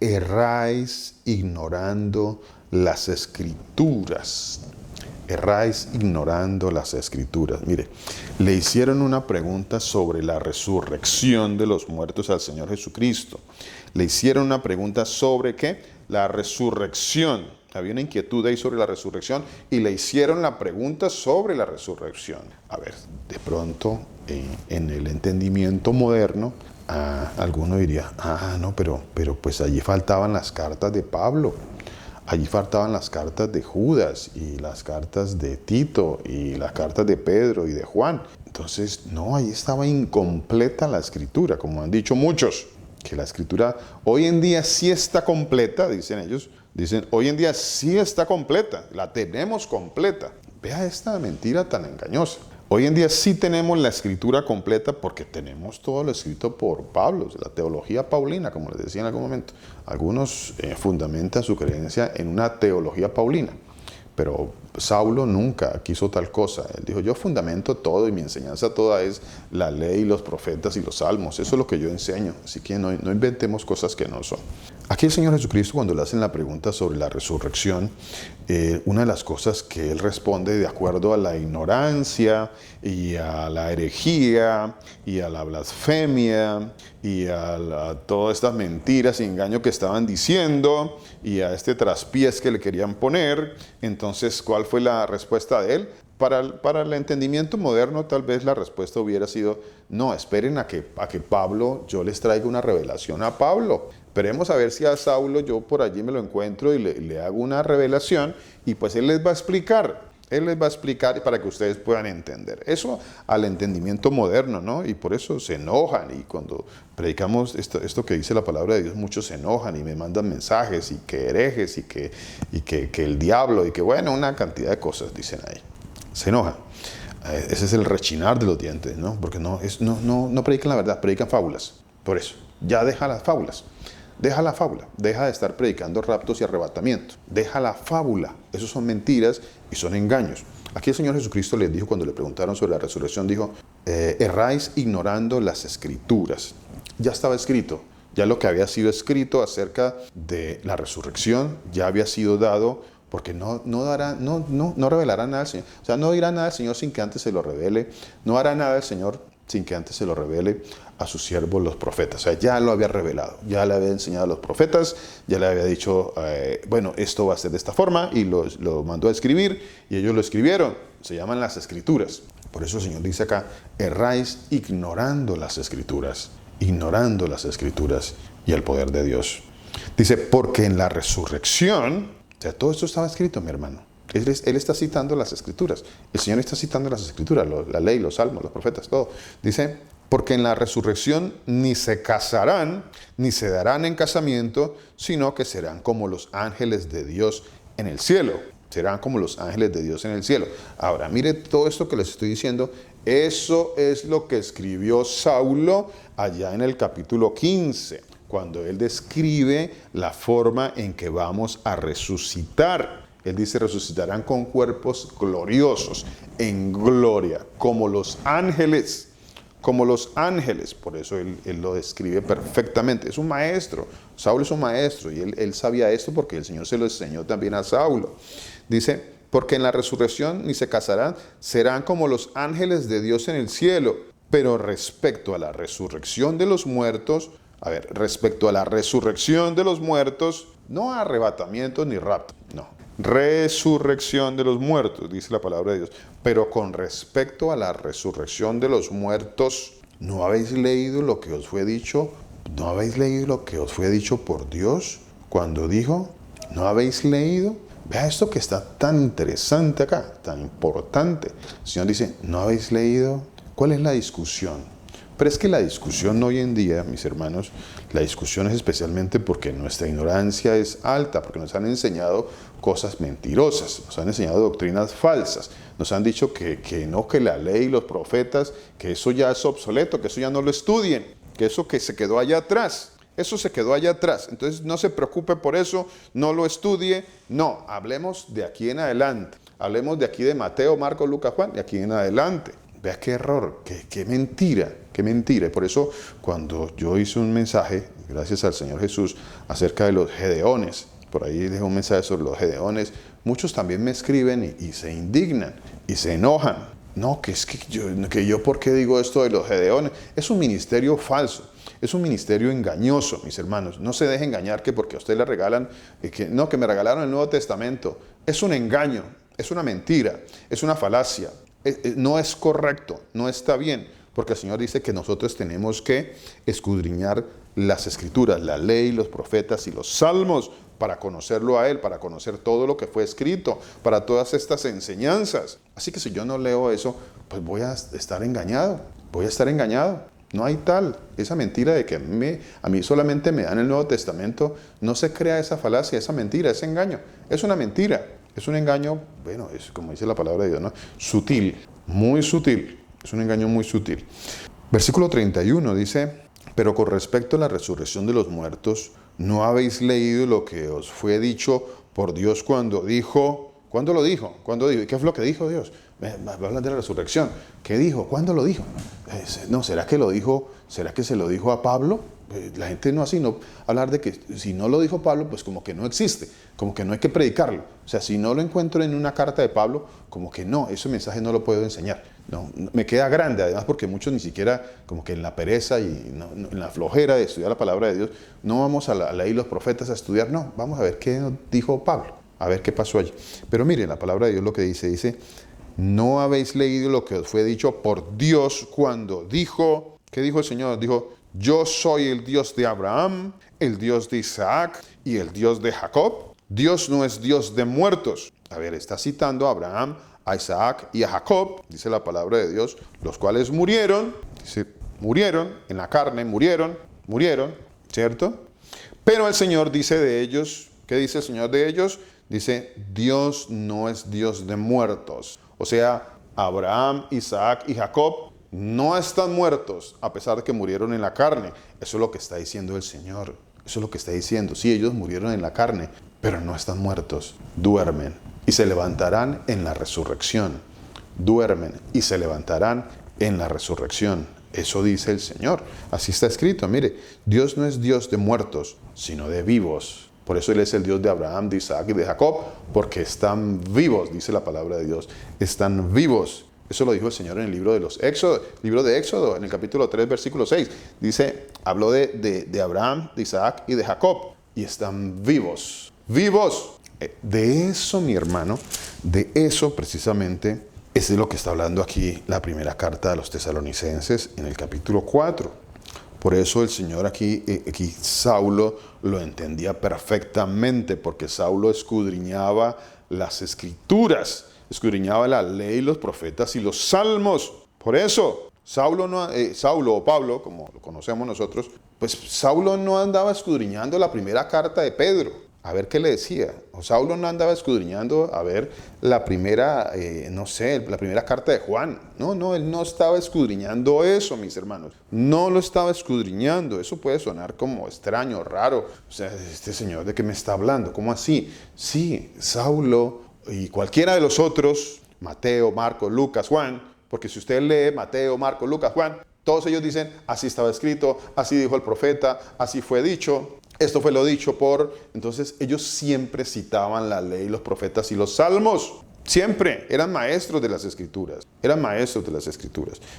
S2: erráis ignorando las Escrituras. Erráis ignorando las Escrituras. Mire, le hicieron una pregunta sobre la resurrección de los muertos al Señor Jesucristo. Le hicieron una pregunta sobre ¿qué? La resurrección Había una inquietud ahí sobre la resurrección y le hicieron la pregunta sobre la resurrección. A ver, de pronto, en el entendimiento moderno, alguno diría, no, pero pues allí faltaban las cartas de Pablo. Allí faltaban las cartas de Judas y las cartas de Tito y las cartas de Pedro y de Juan. Entonces, no, ahí estaba incompleta la escritura, como han dicho muchos, que la escritura hoy en día sí está completa, dicen ellos. Dicen, hoy en día sí está completa, la tenemos completa. Vea esta mentira tan engañosa. Hoy en día sí tenemos la escritura completa porque tenemos todo lo escrito por Pablo, la teología paulina, como les decía en algún momento. Algunos fundamentan su creencia en una teología paulina, pero Saulo nunca quiso tal cosa. Él dijo, yo fundamento todo y mi enseñanza toda es la ley, los profetas y los salmos. Eso es lo que yo enseño, así que no inventemos cosas que no son. Aquí el Señor Jesucristo, cuando le hacen la pregunta sobre la resurrección, una de las cosas que Él responde de acuerdo a la ignorancia y a la herejía y a la blasfemia y a todas estas mentiras y engaños que estaban diciendo y a este traspiés que le querían poner, entonces, ¿cuál fue la respuesta de Él? Para el entendimiento moderno, tal vez la respuesta hubiera sido, no, esperen a que Pablo, yo les traiga una revelación a Pablo. Esperemos a ver si a Saulo yo por allí me lo encuentro y le hago una revelación y pues él les va a explicar. Él les va a explicar para que ustedes puedan entender. Eso al entendimiento moderno, ¿no? Y por eso se enojan. Y cuando predicamos esto que dice la palabra de Dios, muchos se enojan y me mandan mensajes y que herejes y que el diablo y que bueno, una cantidad de cosas dicen ahí. Se enojan. Ese es el rechinar de los dientes, ¿no? Porque no predican la verdad, predican fábulas. Por eso, ya deja las fábulas. Deja la fábula, deja de estar predicando raptos y arrebatamientos. Deja la fábula, esos son mentiras y son engaños. Aquí el Señor Jesucristo les dijo, cuando le preguntaron sobre la resurrección, dijo, erráis ignorando las escrituras. Ya estaba escrito, ya lo que había sido escrito acerca de la resurrección ya había sido dado, porque no revelará nada al Señor. O sea, no dirá nada al Señor sin que antes se lo revele, no hará nada al Señor sin que antes se lo revele a sus siervos los profetas. O sea, ya lo había revelado, ya le había enseñado a los profetas, ya le había dicho, bueno, esto va a ser de esta forma, y lo mandó a escribir, y ellos lo escribieron. Se llaman las Escrituras. Por eso el Señor dice acá, erráis ignorando las Escrituras y el poder de Dios. Dice, porque en la resurrección, o sea, todo esto estaba escrito, mi hermano. Él está citando las Escrituras. El Señor está citando las Escrituras, la ley, los salmos, los profetas, todo. Dice, porque en la resurrección ni se casarán, ni se darán en casamiento, sino que serán como los ángeles de Dios en el cielo. Serán como los ángeles de Dios en el cielo. Ahora, mire todo esto que les estoy diciendo. Eso es lo que escribió Saulo allá en el capítulo 15, cuando él describe la forma en que vamos a resucitar. Él dice, resucitarán con cuerpos gloriosos, en gloria, como los ángeles. Como los ángeles. Por eso él lo describe perfectamente. Es un maestro. Saulo es un maestro y él sabía esto porque el Señor se lo enseñó también a Saulo. Dice, porque en la resurrección ni se casarán, serán como los ángeles de Dios en el cielo. Pero respecto a la resurrección de los muertos, respecto a la resurrección de los muertos, no arrebatamiento ni rapto, no. Resurrección de los muertos, dice la palabra de Dios. Pero con respecto a la resurrección de los muertos, ¿no habéis leído lo que os fue dicho? ¿No habéis leído lo que os fue dicho por Dios cuando dijo? ¿No habéis leído? Vea esto que está tan interesante acá, tan importante. El Señor dice, ¿no habéis leído? ¿Cuál es la discusión? Pero es que la discusión hoy en día, mis hermanos, la discusión es especialmente porque nuestra ignorancia es alta, porque nos han enseñado cosas mentirosas, nos han enseñado doctrinas falsas, nos han dicho que la ley y los profetas, que eso ya es obsoleto, que eso ya no lo estudien, que eso que se quedó allá atrás. Eso se quedó allá atrás. Entonces no se preocupe por eso, no lo estudie. No, hablemos de aquí en adelante. Hablemos de aquí de Mateo, Marcos, Lucas, Juan, de aquí en adelante. Vea qué error, qué mentira, qué mentira. Y por eso cuando yo hice un mensaje, gracias al Señor Jesús, acerca de los gedeones, por ahí dejé un mensaje sobre los gedeones, muchos también me escriben y se indignan y se enojan. No, que es que yo ¿por qué digo esto de los gedeones? Es un ministerio falso. Es un ministerio engañoso, mis hermanos. No se deje engañar que porque a usted le regalan, que me regalaron el Nuevo Testamento. Es un engaño, es una mentira, es una falacia. No es correcto, no está bien, porque el Señor dice que nosotros tenemos que escudriñar las Escrituras, la ley, los profetas y los salmos, para conocerlo a Él, para conocer todo lo que fue escrito, para todas estas enseñanzas. Así que si yo no leo eso, pues voy a estar engañado, No hay tal, esa mentira de que a mí solamente me dan el Nuevo Testamento, no se crea esa falacia, esa mentira, ese engaño. Es una mentira, es un engaño, bueno, es como dice la palabra de Dios, ¿no? Sutil, muy sutil, es un engaño muy sutil. Versículo 31 dice: pero con respecto a la resurrección de los muertos, ¿no habéis leído lo que os fue dicho por Dios cuando dijo? ¿Cuándo lo dijo? ¿Y qué fue lo que dijo Dios? Hablan de la resurrección. ¿Qué dijo? ¿Cuándo lo dijo? No, ¿será que se lo dijo a Pablo? La gente no así, no hablar de que si no lo dijo Pablo, pues como que no existe, como que no hay que predicarlo. O sea, si no lo encuentro en una carta de Pablo, como que no, ese mensaje no lo puedo enseñar. No, me queda grande, además porque muchos ni siquiera, como que en la pereza y en la flojera de estudiar la palabra de Dios, no vamos a la ley de los profetas a estudiar, no, vamos a ver qué nos dijo Pablo, a ver qué pasó allí. Pero miren, la palabra de Dios lo que dice, ¿no habéis leído lo que os fue dicho por Dios cuando dijo? ¿Qué dijo el Señor? Dijo: yo soy el Dios de Abraham, el Dios de Isaac y el Dios de Jacob. Dios no es Dios de muertos. A ver, está citando a Abraham, a Isaac y a Jacob, dice la palabra de Dios, los cuales murieron en la carne, murieron, ¿cierto? Pero el Señor dice de ellos, ¿qué dice el Señor de ellos? Dice: Dios no es Dios de muertos. O sea, Abraham, Isaac y Jacob no están muertos a pesar de que murieron en la carne. Eso es lo que está diciendo el Señor. Eso es lo que está diciendo. Sí, ellos murieron en la carne, pero no están muertos. Duermen y se levantarán en la resurrección. Duermen y se levantarán en la resurrección. Eso dice el Señor. Así está escrito. Mire, Dios no es Dios de muertos, sino de vivos. Por eso Él es el Dios de Abraham, de Isaac y de Jacob, porque están vivos, dice la palabra de Dios. Están vivos. Eso lo dijo el Señor en el libro de Éxodo, en el capítulo 3, versículo 6. Dice, habló de Abraham, de Isaac y de Jacob. Y están vivos. ¡Vivos! De eso, mi hermano, de eso precisamente es de lo que está hablando aquí la primera carta a los tesalonicenses en el capítulo 4. Por eso el Señor aquí Saulo lo entendía perfectamente, porque Saulo escudriñaba las Escrituras, escudriñaba la ley, los profetas y los salmos. Por eso, Saulo o Pablo, como lo conocemos nosotros, pues Saulo no andaba escudriñando la primera carta de Pedro, a ver qué le decía. O Saulo no andaba escudriñando a ver la primera, la primera carta de Juan. No, él no estaba escudriñando eso, mis hermanos. No lo estaba escudriñando. Eso puede sonar como extraño, raro. O sea, este señor, ¿de qué me está hablando? ¿Cómo así? Sí, Saulo y cualquiera de los otros, Mateo, Marcos, Lucas, Juan, porque si usted lee Mateo, Marcos, Lucas, Juan, todos ellos dicen, así estaba escrito, así dijo el profeta, así fue dicho, esto fue lo dicho por... Entonces ellos siempre citaban la ley, los profetas y los salmos. Siempre eran maestros de las Escrituras.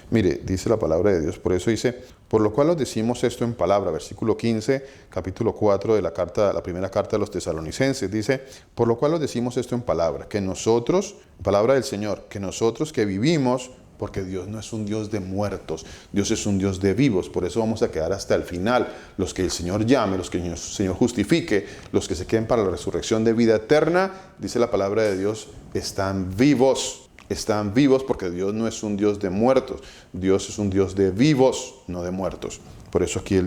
S2: Mire, dice la palabra de Dios, por eso dice, por lo cual os decimos esto en palabra, versículo 15, capítulo 4 de la primera carta de los tesalonicenses, dice, por lo cual os decimos esto en palabra, que nosotros, palabra del Señor, que nosotros que vivimos, porque Dios no es un Dios de muertos, Dios es un Dios de vivos. Por eso vamos a quedar hasta el final. Los que el Señor llame, los que el Señor justifique, los que se queden para la resurrección de vida eterna, dice la palabra de Dios, están vivos. Están vivos porque Dios no es un Dios de muertos. Dios es un Dios de vivos, no de muertos. Por eso aquí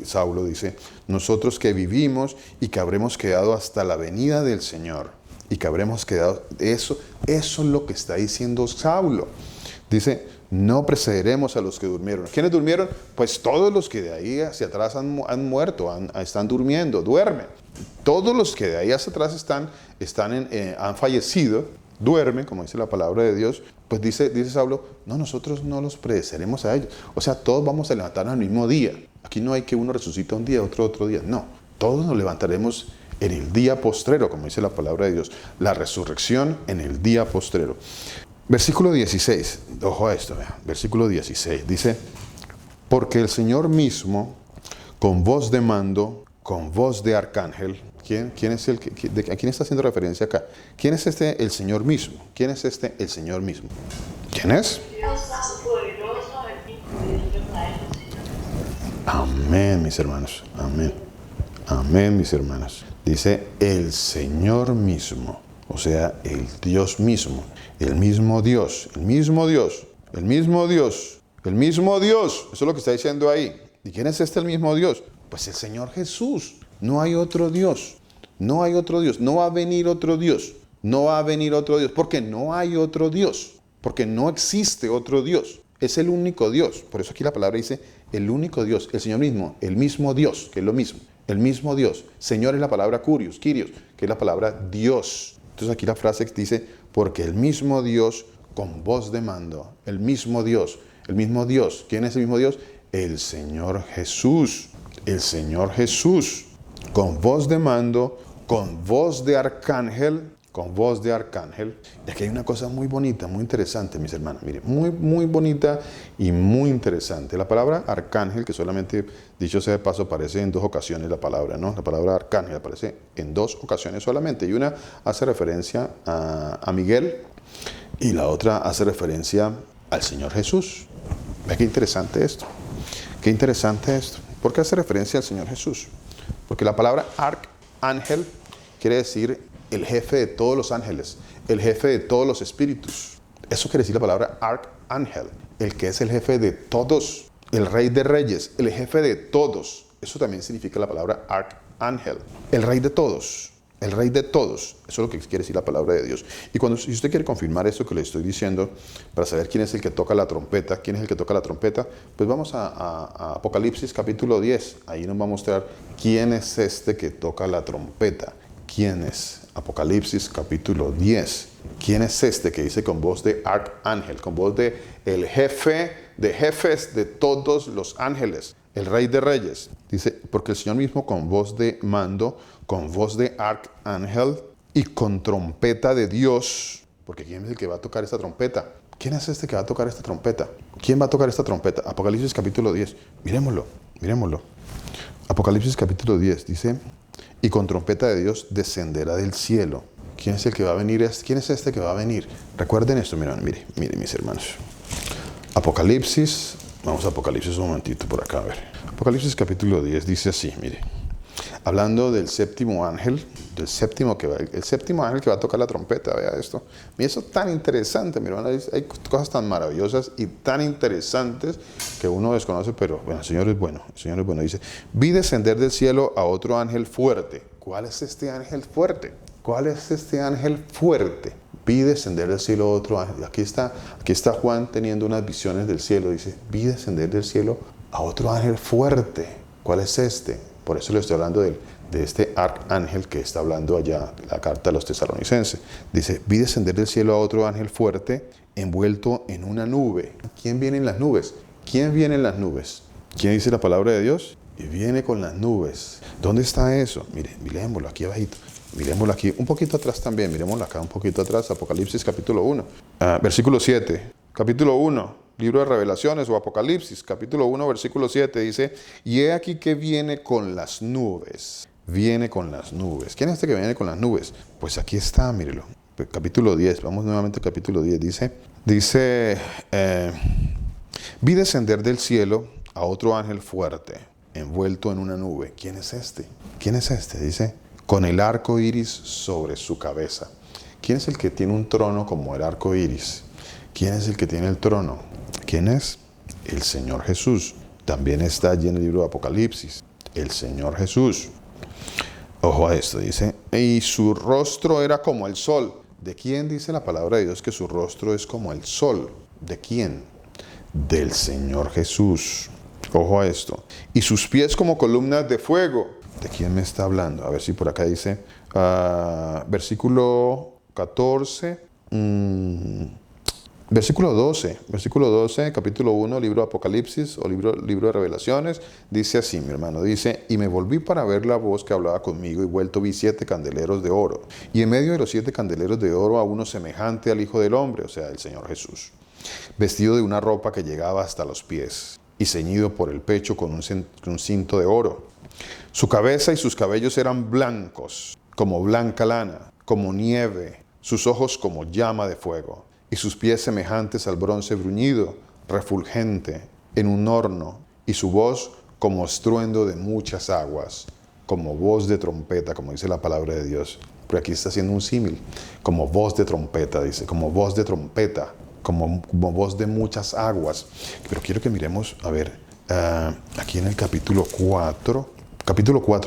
S2: Saulo dice, nosotros que vivimos y que habremos quedado hasta la venida del Señor. Y que habremos quedado, eso es lo que está diciendo Saulo. Dice, no precederemos a los que durmieron. ¿Quiénes durmieron? Pues todos los que de ahí hacia atrás han muerto, están durmiendo, duermen. Todos los que de ahí hacia atrás han fallecido, duermen, como dice la palabra de Dios. Pues dice Saulo, no, nosotros no los precederemos a ellos. O sea, todos vamos a levantarnos al mismo día. Aquí no hay que uno resucita un día, otro día. No, todos nos levantaremos en el día postrero, como dice la palabra de Dios. La resurrección en el día postrero. Versículo 16, ojo a esto, versículo 16, dice, Porque el Señor mismo, con voz de mando, con voz de arcángel. ¿Quién es el a quién está haciendo referencia acá? ¿Quién es este el Señor mismo? ¿Quién es este el Señor mismo? ¿Quién es? Amén, mis hermanos. Amén. Amén, mis hermanos. Dice el Señor mismo. O sea, el Dios mismo. El mismo Dios. El mismo Dios. El mismo Dios. El mismo Dios. Eso es lo que está diciendo ahí. ¿Y quién es este el mismo Dios? Pues el Señor Jesús. No hay otro Dios. No hay otro Dios. No va a venir otro Dios. No va a venir otro Dios. Porque no hay otro Dios. Porque no existe otro Dios. Es el único Dios. Por eso aquí la palabra dice el único Dios. El Señor mismo. El mismo Dios, que es lo mismo. El mismo Dios. Señor es la palabra Kyrios, que es la palabra Dios. Entonces aquí la frase dice, porque el mismo Dios con voz de mando. El mismo Dios. El mismo Dios. ¿Quién es el mismo Dios? El Señor Jesús. El Señor Jesús. Con voz de mando, con voz de arcángel, con voz de arcángel. Y aquí hay una cosa muy bonita, muy interesante, mis hermanos. Mire, muy bonita y muy interesante. La palabra arcángel, que solamente, dicho sea de paso, aparece en 2 ocasiones la palabra, ¿no? La palabra arcángel aparece en 2 ocasiones solamente. Y una hace referencia a Miguel y la otra hace referencia al Señor Jesús. ¿Ve qué interesante esto? Qué interesante esto. ¿Por qué hace referencia al Señor Jesús? Porque la palabra arcángel quiere decir el jefe de todos los ángeles, el jefe de todos los espíritus. Eso quiere decir la palabra arcángel, el que es el jefe de todos, el rey de reyes, el jefe de todos. Eso también significa la palabra arcángel, el rey de todos, el rey de todos. Eso es lo que quiere decir la palabra de Dios. Y si usted quiere confirmar esto que le estoy diciendo, para saber quién es el que toca la trompeta, quién es el que toca la trompeta, pues vamos a Apocalipsis capítulo 10. Ahí nos va a mostrar quién es este que toca la trompeta. ¿Quién es? Apocalipsis capítulo 10. ¿Quién es este que dice con voz de arcángel, con voz de el jefe de jefes de todos los ángeles, el rey de reyes? Dice, porque el Señor mismo con voz de mando, con voz de arcángel y con trompeta de Dios. Porque ¿quién es el que va a tocar esta trompeta? ¿Quién es este que va a tocar esta trompeta? ¿Quién va a tocar esta trompeta? Apocalipsis capítulo 10. Miremoslo. Apocalipsis capítulo 10 dice, y con trompeta de Dios descenderá del cielo. ¿Quién es el que va a venir? ¿Quién es este que va a venir? Recuerden esto, miren, mis hermanos. Apocalipsis, vamos a Apocalipsis un momentito por acá, a ver. Apocalipsis capítulo 10 dice así, mire. Hablando del séptimo ángel, el séptimo ángel que va a tocar la trompeta, vea esto. Mira, eso tan interesante, mi hermano, hay cosas tan maravillosas y tan interesantes que uno desconoce, pero bueno, el Señor es bueno, dice, vi descender del cielo a otro ángel fuerte. ¿Cuál es este ángel fuerte? ¿Cuál es este ángel fuerte? Vi descender del cielo a otro ángel. Aquí está Juan teniendo unas visiones del cielo, dice, vi descender del cielo a otro ángel fuerte. ¿Cuál es este? Por eso le estoy hablando de este arcángel que está hablando allá, la carta a los tesalonicenses. Dice, vi descender del cielo a otro ángel fuerte, envuelto en una nube. ¿Quién viene en las nubes? ¿Quién viene en las nubes? ¿Quién dice la palabra de Dios? Y viene con las nubes. ¿Dónde está eso? Mire, miremoslo aquí abajito. Miremoslo aquí, un poquito atrás también. Miremoslo acá un poquito atrás. Apocalipsis capítulo 1, versículo 7. Capítulo 1. Libro de Revelaciones o Apocalipsis, capítulo 1, versículo 7, dice, y he aquí que viene con las nubes. Viene con las nubes. ¿Quién es este que viene con las nubes? Pues aquí está, mírelo. Capítulo 10, vamos nuevamente al capítulo 10. Dice, vi descender del cielo a otro ángel fuerte, envuelto en una nube. ¿Quién es este? ¿Quién es este? Dice, con el arco iris sobre su cabeza. ¿Quién es el que tiene un trono como el arco iris? ¿Quién es el que tiene el trono? ¿Quién es? El Señor Jesús. También está allí en el libro de Apocalipsis. El Señor Jesús. Ojo a esto, dice, y su rostro era como el sol. ¿De quién dice la palabra de Dios que su rostro es como el sol? ¿De quién? Del Señor Jesús. Ojo a esto. Y sus pies como columnas de fuego. ¿De quién me está hablando? A ver si por acá dice, versículo 14, versículo 12, capítulo 1, libro de Apocalipsis o libro de Revelaciones, dice así, mi hermano, dice, y me volví para ver la voz que hablaba conmigo y vuelto vi 7 candeleros de oro. Y en medio de los 7 candeleros de oro a uno semejante al Hijo del Hombre, o sea, el Señor Jesús, vestido de una ropa que llegaba hasta los pies. y ceñido por el pecho con un cinto de oro. Su cabeza y sus cabellos eran blancos, como blanca lana, como nieve, sus ojos como llama de fuego, y sus pies semejantes al bronce bruñido, refulgente, en un horno, y su voz como estruendo de muchas aguas, como voz de trompeta, como dice la palabra de Dios. Pero aquí está haciendo un símil, como voz de trompeta, dice, como voz de trompeta, como voz de muchas aguas. Pero quiero que miremos, a ver, aquí en el capítulo 4,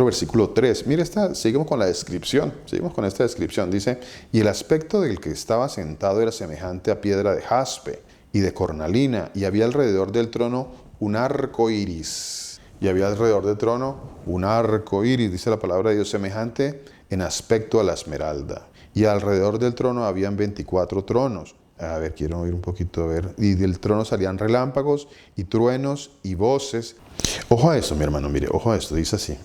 S2: versículo 3. Mire, seguimos con la descripción, seguimos con esta descripción. Dice, y el aspecto del que estaba sentado era semejante a piedra de jaspe y de cornalina, y había alrededor del trono un arco iris. Y había alrededor del trono un arco iris, dice la palabra de Dios, semejante en aspecto a la esmeralda. Y alrededor del trono habían 24 tronos. A ver, quiero oír un poquito, a ver. Y del trono salían relámpagos y truenos y voces. Ojo a eso, mi hermano, mire, ojo a esto. Dice así,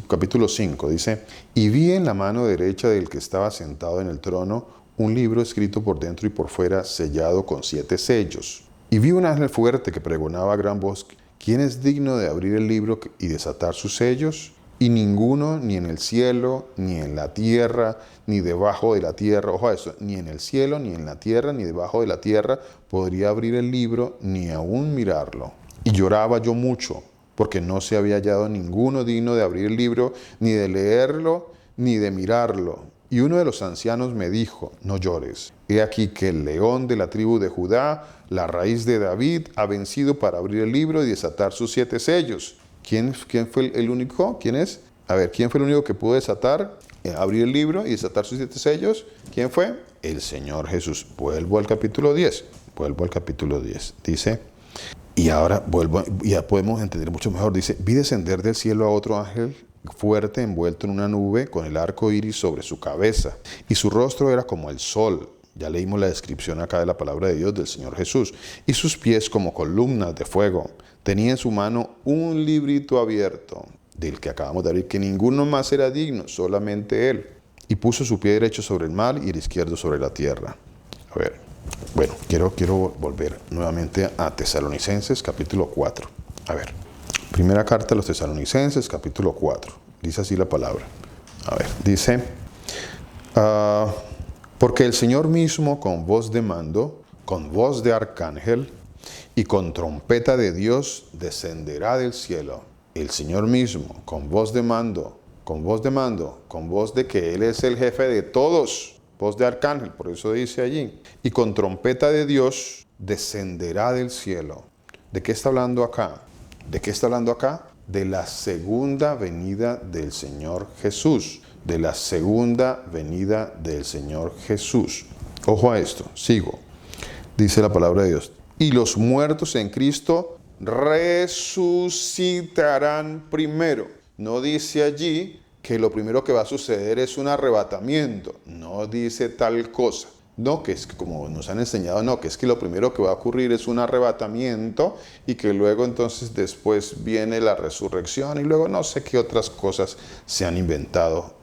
S2: capítulo 5, dice, y vi en la mano derecha del que estaba sentado en el trono un libro escrito por dentro y por fuera, sellado con 7 sellos. Y vi un ángel fuerte que pregonaba a gran voz, ¿quién es digno de abrir el libro y desatar sus sellos? Y ninguno, ni en el cielo, ni en la tierra, ni debajo de la tierra, ojo a eso, ni en el cielo, ni en la tierra, ni debajo de la tierra, podría abrir el libro, ni aún mirarlo. Y lloraba yo mucho, porque no se había hallado ninguno digno de abrir el libro, ni de leerlo, ni de mirarlo. Y uno de los ancianos me dijo, no llores. He aquí que el león de la tribu de Judá, la raíz de David, ha vencido para abrir el libro y desatar sus 7 sellos. ¿Quién fue el único? ¿Quién es? A ver, ¿quién fue el único que pudo desatar, abrir el libro y desatar sus 7 sellos? ¿Quién fue? El Señor Jesús. Vuelvo al capítulo 10. Dice, y ahora ya podemos entender mucho mejor. Dice, vi descender del cielo a otro ángel fuerte envuelto en una nube con el arco iris sobre su cabeza. Y su rostro era como el sol. Ya leímos la descripción acá de la palabra de Dios del Señor Jesús. Y sus pies como columnas de fuego. Tenía en su mano un librito abierto, del que acabamos de abrir, que ninguno más era digno, solamente él. Y puso su pie derecho sobre el mar y el izquierdo sobre la tierra. A ver, bueno, quiero volver nuevamente a Tesalonicenses, capítulo 4. A ver, primera carta a los Tesalonicenses, capítulo 4. Dice así la palabra. A ver, dice, porque el Señor mismo con voz de mando, con voz de arcángel, y con trompeta de Dios descenderá del cielo. El Señor mismo, con voz de mando, con voz de que Él es el jefe de todos, voz de arcángel, por eso dice allí. Y con trompeta de Dios descenderá del cielo. ¿De qué está hablando acá? ¿De qué está hablando acá? De la segunda venida del Señor Jesús. De la segunda venida del Señor Jesús. Ojo a esto, sigo. Dice la palabra de Dios. Y los muertos en Cristo resucitarán primero. No dice allí que lo primero que va a suceder es un arrebatamiento. No dice tal cosa. No, que es como nos han enseñado, no, que es que lo primero que va a ocurrir es un arrebatamiento y que luego entonces después viene la resurrección y luego no sé qué otras cosas se han inventado,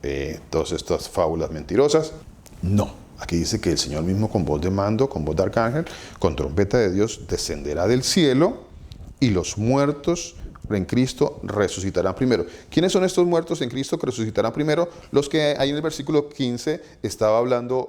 S2: todas estas fábulas mentirosas. No. Aquí dice que el Señor mismo con voz de mando, con voz de arcángel, con trompeta de Dios, descenderá del cielo y los muertos en Cristo resucitarán primero. ¿Quiénes son estos muertos en Cristo que resucitarán primero? Los que ahí en el versículo 15 estaba hablando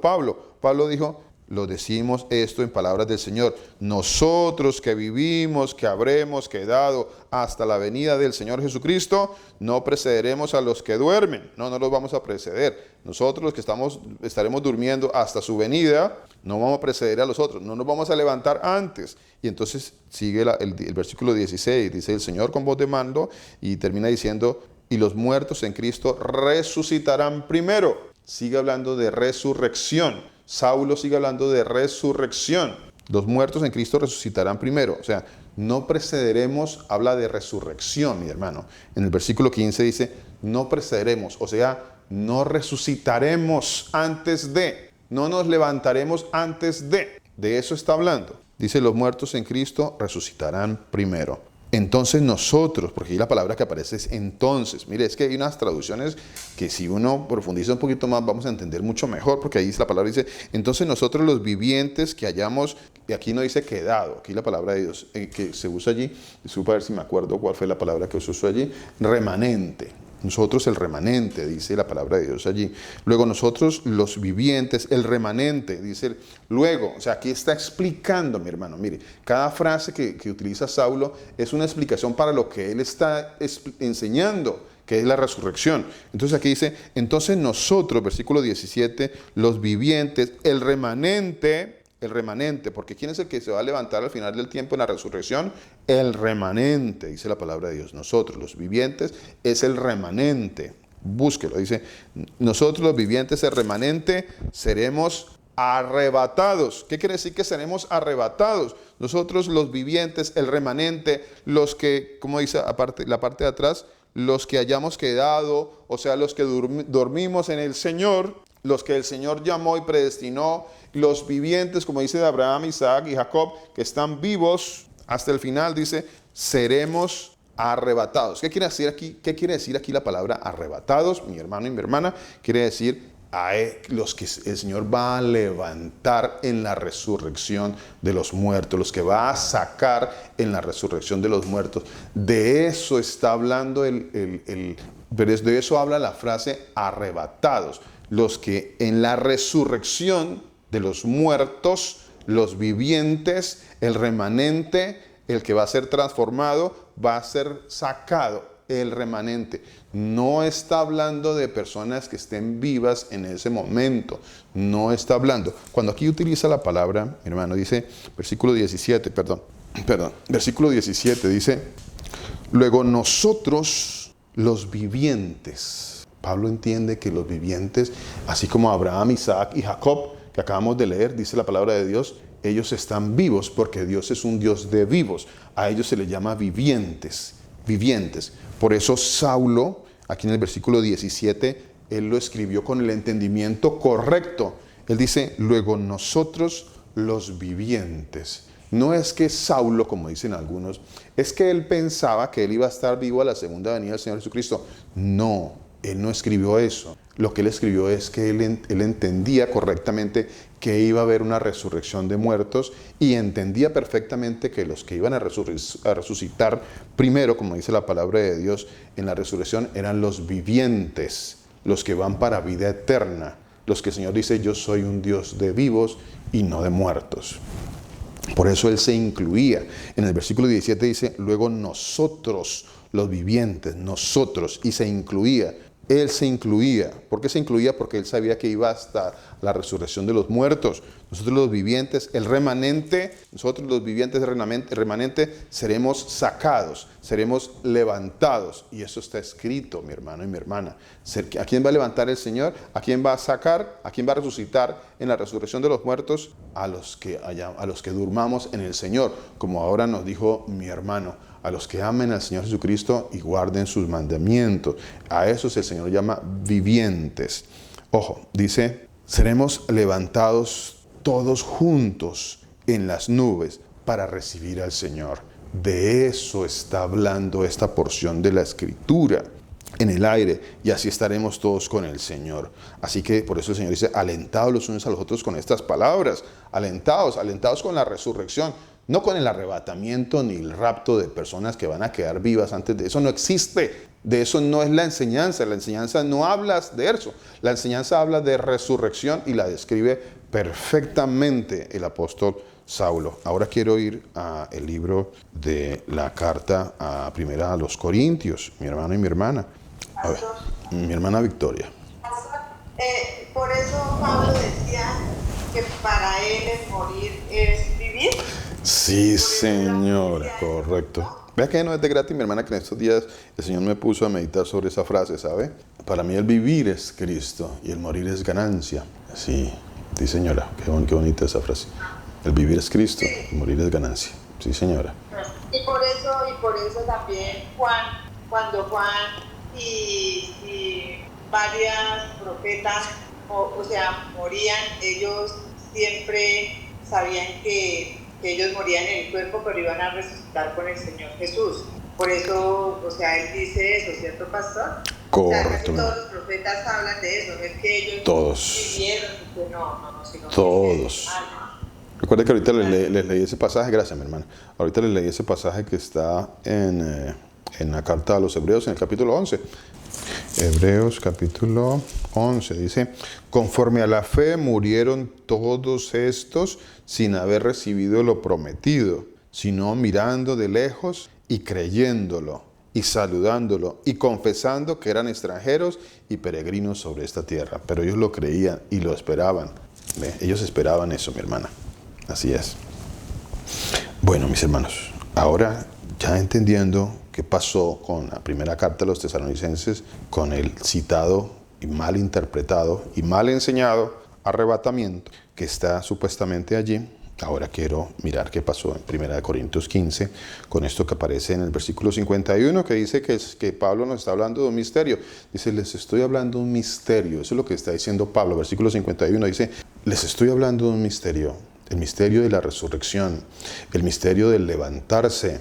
S2: Pablo. Pablo dijo, lo decimos esto en palabras del Señor. Nosotros que vivimos, que habremos quedado hasta la venida del Señor Jesucristo, no precederemos a los que duermen. No los vamos a preceder. Nosotros los que estaremos durmiendo hasta su venida, no vamos a preceder a los otros. No nos vamos a levantar antes. Y entonces sigue el versículo 16. Dice el Señor con voz de mando y termina diciendo, y los muertos en Cristo resucitarán primero. Sigue hablando de resurrección. Saulo sigue hablando de resurrección. Los muertos en Cristo resucitarán primero. O sea, no precederemos, habla de resurrección, mi hermano. En el versículo 15 dice, no precederemos. O sea, no resucitaremos antes de. No nos levantaremos antes de. De eso está hablando. Dice, los muertos en Cristo resucitarán primero. Entonces nosotros, porque ahí la palabra que aparece es entonces. Mire, es que hay unas traducciones que si uno profundiza un poquito más vamos a entender mucho mejor, porque ahí la palabra dice, entonces nosotros los vivientes que hayamos y aquí no dice quedado, aquí la palabra de Dios que se usa allí, disculpa a ver si me acuerdo cuál fue la palabra que se usó allí, remanente. Nosotros el remanente, dice la palabra de Dios allí. Luego nosotros los vivientes, el remanente, dice luego. O sea, aquí está explicando, mi hermano. Mire, cada frase que utiliza Saulo es una explicación para lo que él está enseñando, que es la resurrección. Entonces aquí dice, entonces nosotros, versículo 17, los vivientes, el remanente, porque ¿quién es el que se va a levantar al final del tiempo en la resurrección? El remanente, dice la palabra de Dios. Nosotros, los vivientes, es el remanente. Búsquelo, dice, nosotros los vivientes, el remanente, seremos arrebatados. ¿Qué quiere decir que seremos arrebatados? Nosotros los vivientes, el remanente, los que, como dice la parte de atrás, los que hayamos quedado, o sea, los que dormimos en el Señor, los que el Señor llamó y predestinó, los vivientes, como dice de Abraham, Isaac y Jacob, que están vivos hasta el final, dice, seremos arrebatados. ¿Qué quiere decir aquí? ¿Qué quiere decir aquí la palabra arrebatados? Mi hermano y mi hermana, quiere decir a los que el Señor va a levantar en la resurrección de los muertos, los que va a sacar en la resurrección de los muertos. De eso está hablando de eso habla la frase arrebatados. Los que en la resurrección de los muertos, los vivientes, el remanente, el que va a ser transformado, va a ser sacado, el remanente. No está hablando de personas que estén vivas en ese momento. No está hablando. Cuando aquí utiliza la palabra, mi hermano, dice, versículo 17, versículo 17 dice, luego nosotros los vivientes. Pablo entiende que los vivientes, así como Abraham, Isaac y Jacob, que acabamos de leer, dice la palabra de Dios, ellos están vivos porque Dios es un Dios de vivos. A ellos se les llama vivientes. Por eso Saulo, aquí en el versículo 17, él lo escribió con el entendimiento correcto. Él dice, luego nosotros los vivientes. No es que Saulo, como dicen algunos, es que él pensaba que él iba a estar vivo a la segunda venida del Señor Jesucristo. No, él no escribió eso. Lo que él escribió es que él entendía correctamente que iba a haber una resurrección de muertos y entendía perfectamente que los que iban a resucitar primero, como dice la palabra de Dios, en la resurrección eran los vivientes, los que van para vida eterna, los que el Señor dice, yo soy un Dios de vivos y no de muertos. Por eso él se incluía. En el versículo 17 dice, luego nosotros, los vivientes, nosotros, y se incluía. Él se incluía. ¿Por qué se incluía? Porque él sabía que iba hasta la resurrección de los muertos. Nosotros los vivientes, el remanente, nosotros los vivientes, el remanente, seremos sacados, seremos levantados. Y eso está escrito, mi hermano y mi hermana. ¿A quién va a levantar el Señor? ¿A quién va a sacar? ¿A quién va a resucitar en la resurrección de los muertos? A los que durmamos en el Señor, como ahora nos dijo mi hermano. A los que amen al Señor Jesucristo y guarden sus mandamientos. A esos el Señor llama vivientes. Ojo, dice, seremos levantados todos juntos en las nubes para recibir al Señor. De eso está hablando esta porción de la Escritura. En el aire, y así estaremos todos con el Señor. Así que por eso el Señor dice, alentados los unos a los otros con estas palabras. Alentados con la resurrección. No con el arrebatamiento ni el rapto de personas que van a quedar vivas antes de eso. No existe. De eso no es la enseñanza. La enseñanza no habla de eso. La enseñanza habla de resurrección y la describe perfectamente el apóstol Saulo. Ahora quiero ir al libro de la carta primera a los Corintios, mi hermano y mi hermana. A ver, mi hermana Victoria.
S3: Por eso Pablo decía que para él el morir es vivir.
S2: Sí, señora, correcto. Vea que no es de gratis, mi hermana, que en estos días el Señor me puso a meditar sobre esa frase, ¿sabe? Para mí el vivir es Cristo y el morir es ganancia. Sí, señora, qué bonita esa frase. El vivir es Cristo, el morir es ganancia. Sí, señora.
S3: Y por eso también cuando Juan y varias profetas, o sea, morían, ellos siempre sabían que ellos morían en el cuerpo, pero iban a resucitar con el Señor Jesús. Por eso, o sea, él dice eso, ¿cierto, pastor?
S2: Correcto.
S3: O sea, casi todos los profetas hablan de eso, no es que ellos
S2: todos
S3: vivieron, no, sino
S2: todos. Recuerda que ahorita les leí ese pasaje, gracias mi hermana, ahorita les leí ese pasaje que está en la carta a los Hebreos, en el capítulo 11. Hebreos capítulo 11 dice, conforme a la fe murieron todos estos sin haber recibido lo prometido, sino mirando de lejos y creyéndolo y saludándolo y confesando que eran extranjeros y peregrinos sobre esta tierra. Pero ellos lo creían y lo esperaban. ¿Ve? Ellos esperaban eso, mi hermana. Así es. Bueno, mis hermanos, ahora ya entendiendo qué pasó con la primera carta a los tesalonicenses, con el citado y mal interpretado y mal enseñado arrebatamiento que está supuestamente allí, ahora quiero mirar qué pasó en 1 Corintios 15, con esto que aparece en el versículo 51, que dice que Pablo nos está hablando de un misterio. Dice, les estoy hablando de un misterio. Eso es lo que está diciendo Pablo. Versículo 51 dice, les estoy hablando de un misterio. El misterio de la resurrección, el misterio del levantarse,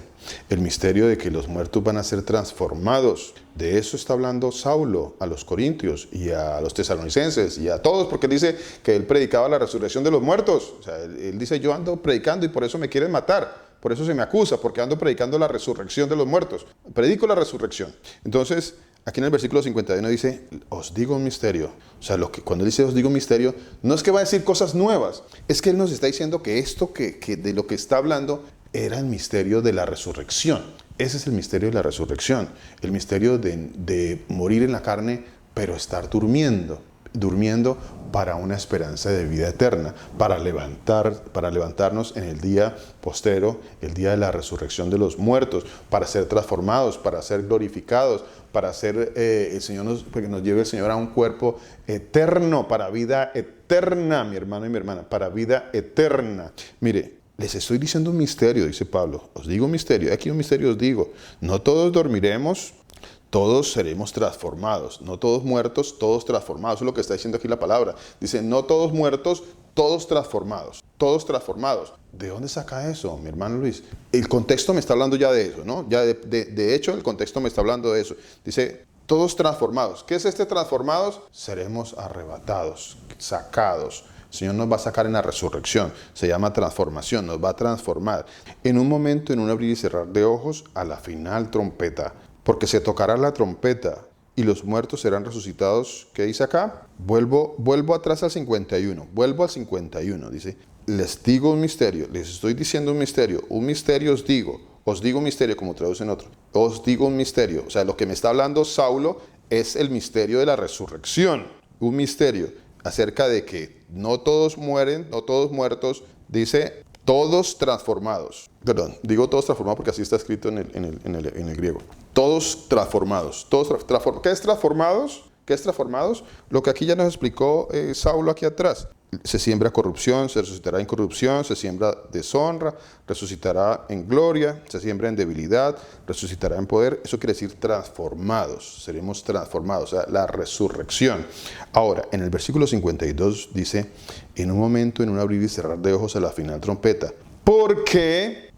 S2: el misterio de que los muertos van a ser transformados. De eso está hablando Saulo a los corintios y a los tesalonicenses y a todos, porque él dice que él predicaba la resurrección de los muertos. O sea, él dice, yo ando predicando y por eso me quieren matar. Por eso se me acusa, porque ando predicando la resurrección de los muertos. Predico la resurrección. Entonces, aquí en el versículo 51 dice, os digo un misterio. O sea, cuando dice os digo un misterio, no es que va a decir cosas nuevas. Es que él nos está diciendo que esto que de lo que está hablando era el misterio de la resurrección. Ese es el misterio de la resurrección. El misterio de morir en la carne, pero estar durmiendo para una esperanza de vida eterna, para levantarnos en el día postero, el día de la resurrección de los muertos, para ser transformados, para ser glorificados, para ser que nos lleve el Señor a un cuerpo eterno, para vida eterna, mi hermano y mi hermana, para vida eterna. Mire, les estoy diciendo un misterio, dice Pablo. Os digo un misterio. Aquí un misterio os digo. No todos dormiremos, todos seremos transformados. No todos muertos, todos transformados. Eso es lo que está diciendo aquí la palabra. Dice, no todos muertos, todos transformados. Todos transformados. ¿De dónde saca eso, mi hermano Luis? El contexto me está hablando ya de eso, ¿no? Ya de hecho, el contexto me está hablando de eso. Dice, todos transformados. ¿Qué es este transformados? Seremos arrebatados, sacados. El Señor nos va a sacar en la resurrección. Se llama transformación, nos va a transformar. En un momento, en un abrir y cerrar de ojos, a la final trompeta. Porque se tocará la trompeta y los muertos serán resucitados. ¿Qué dice acá? Vuelvo atrás al 51. Vuelvo al 51. Dice, les digo un misterio. Les estoy diciendo un misterio. Un misterio os digo. Os digo un misterio, como traducen otro. Os digo un misterio. O sea, lo que me está hablando Saulo es el misterio de la resurrección. Un misterio acerca de que no todos mueren, no todos muertos. Dice, todos transformados. Perdón, digo todos transformados porque así está escrito en el griego. Todos transformados. ¿Qué es transformados? ¿Qué es transformados? Lo que aquí ya nos explicó Saulo aquí atrás. Se siembra corrupción, se resucitará en corrupción, se siembra deshonra, resucitará en gloria, se siembra en debilidad, resucitará en poder. Eso quiere decir transformados, seremos transformados, o sea, la resurrección. Ahora, en el versículo 52 dice, en un momento, en un abrir y cerrar de ojos a la final trompeta. ¿Por qué?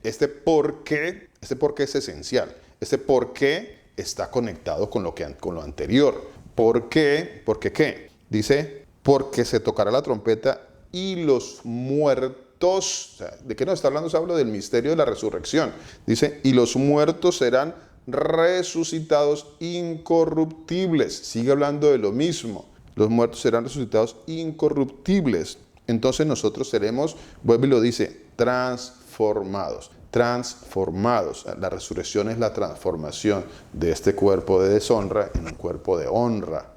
S2: Este por qué es esencial. Este por qué está conectado con lo anterior. ¿Por qué? ¿Por qué? Dice, porque se tocará la trompeta y los muertos, o sea, ¿de qué nos está hablando? Se habla del misterio de la resurrección. Dice, y los muertos serán resucitados incorruptibles. Sigue hablando de lo mismo. Los muertos serán resucitados incorruptibles. Entonces nosotros seremos, vuelve y lo dice, transformados. Transformados. La resurrección es la transformación de este cuerpo de deshonra en un cuerpo de honra.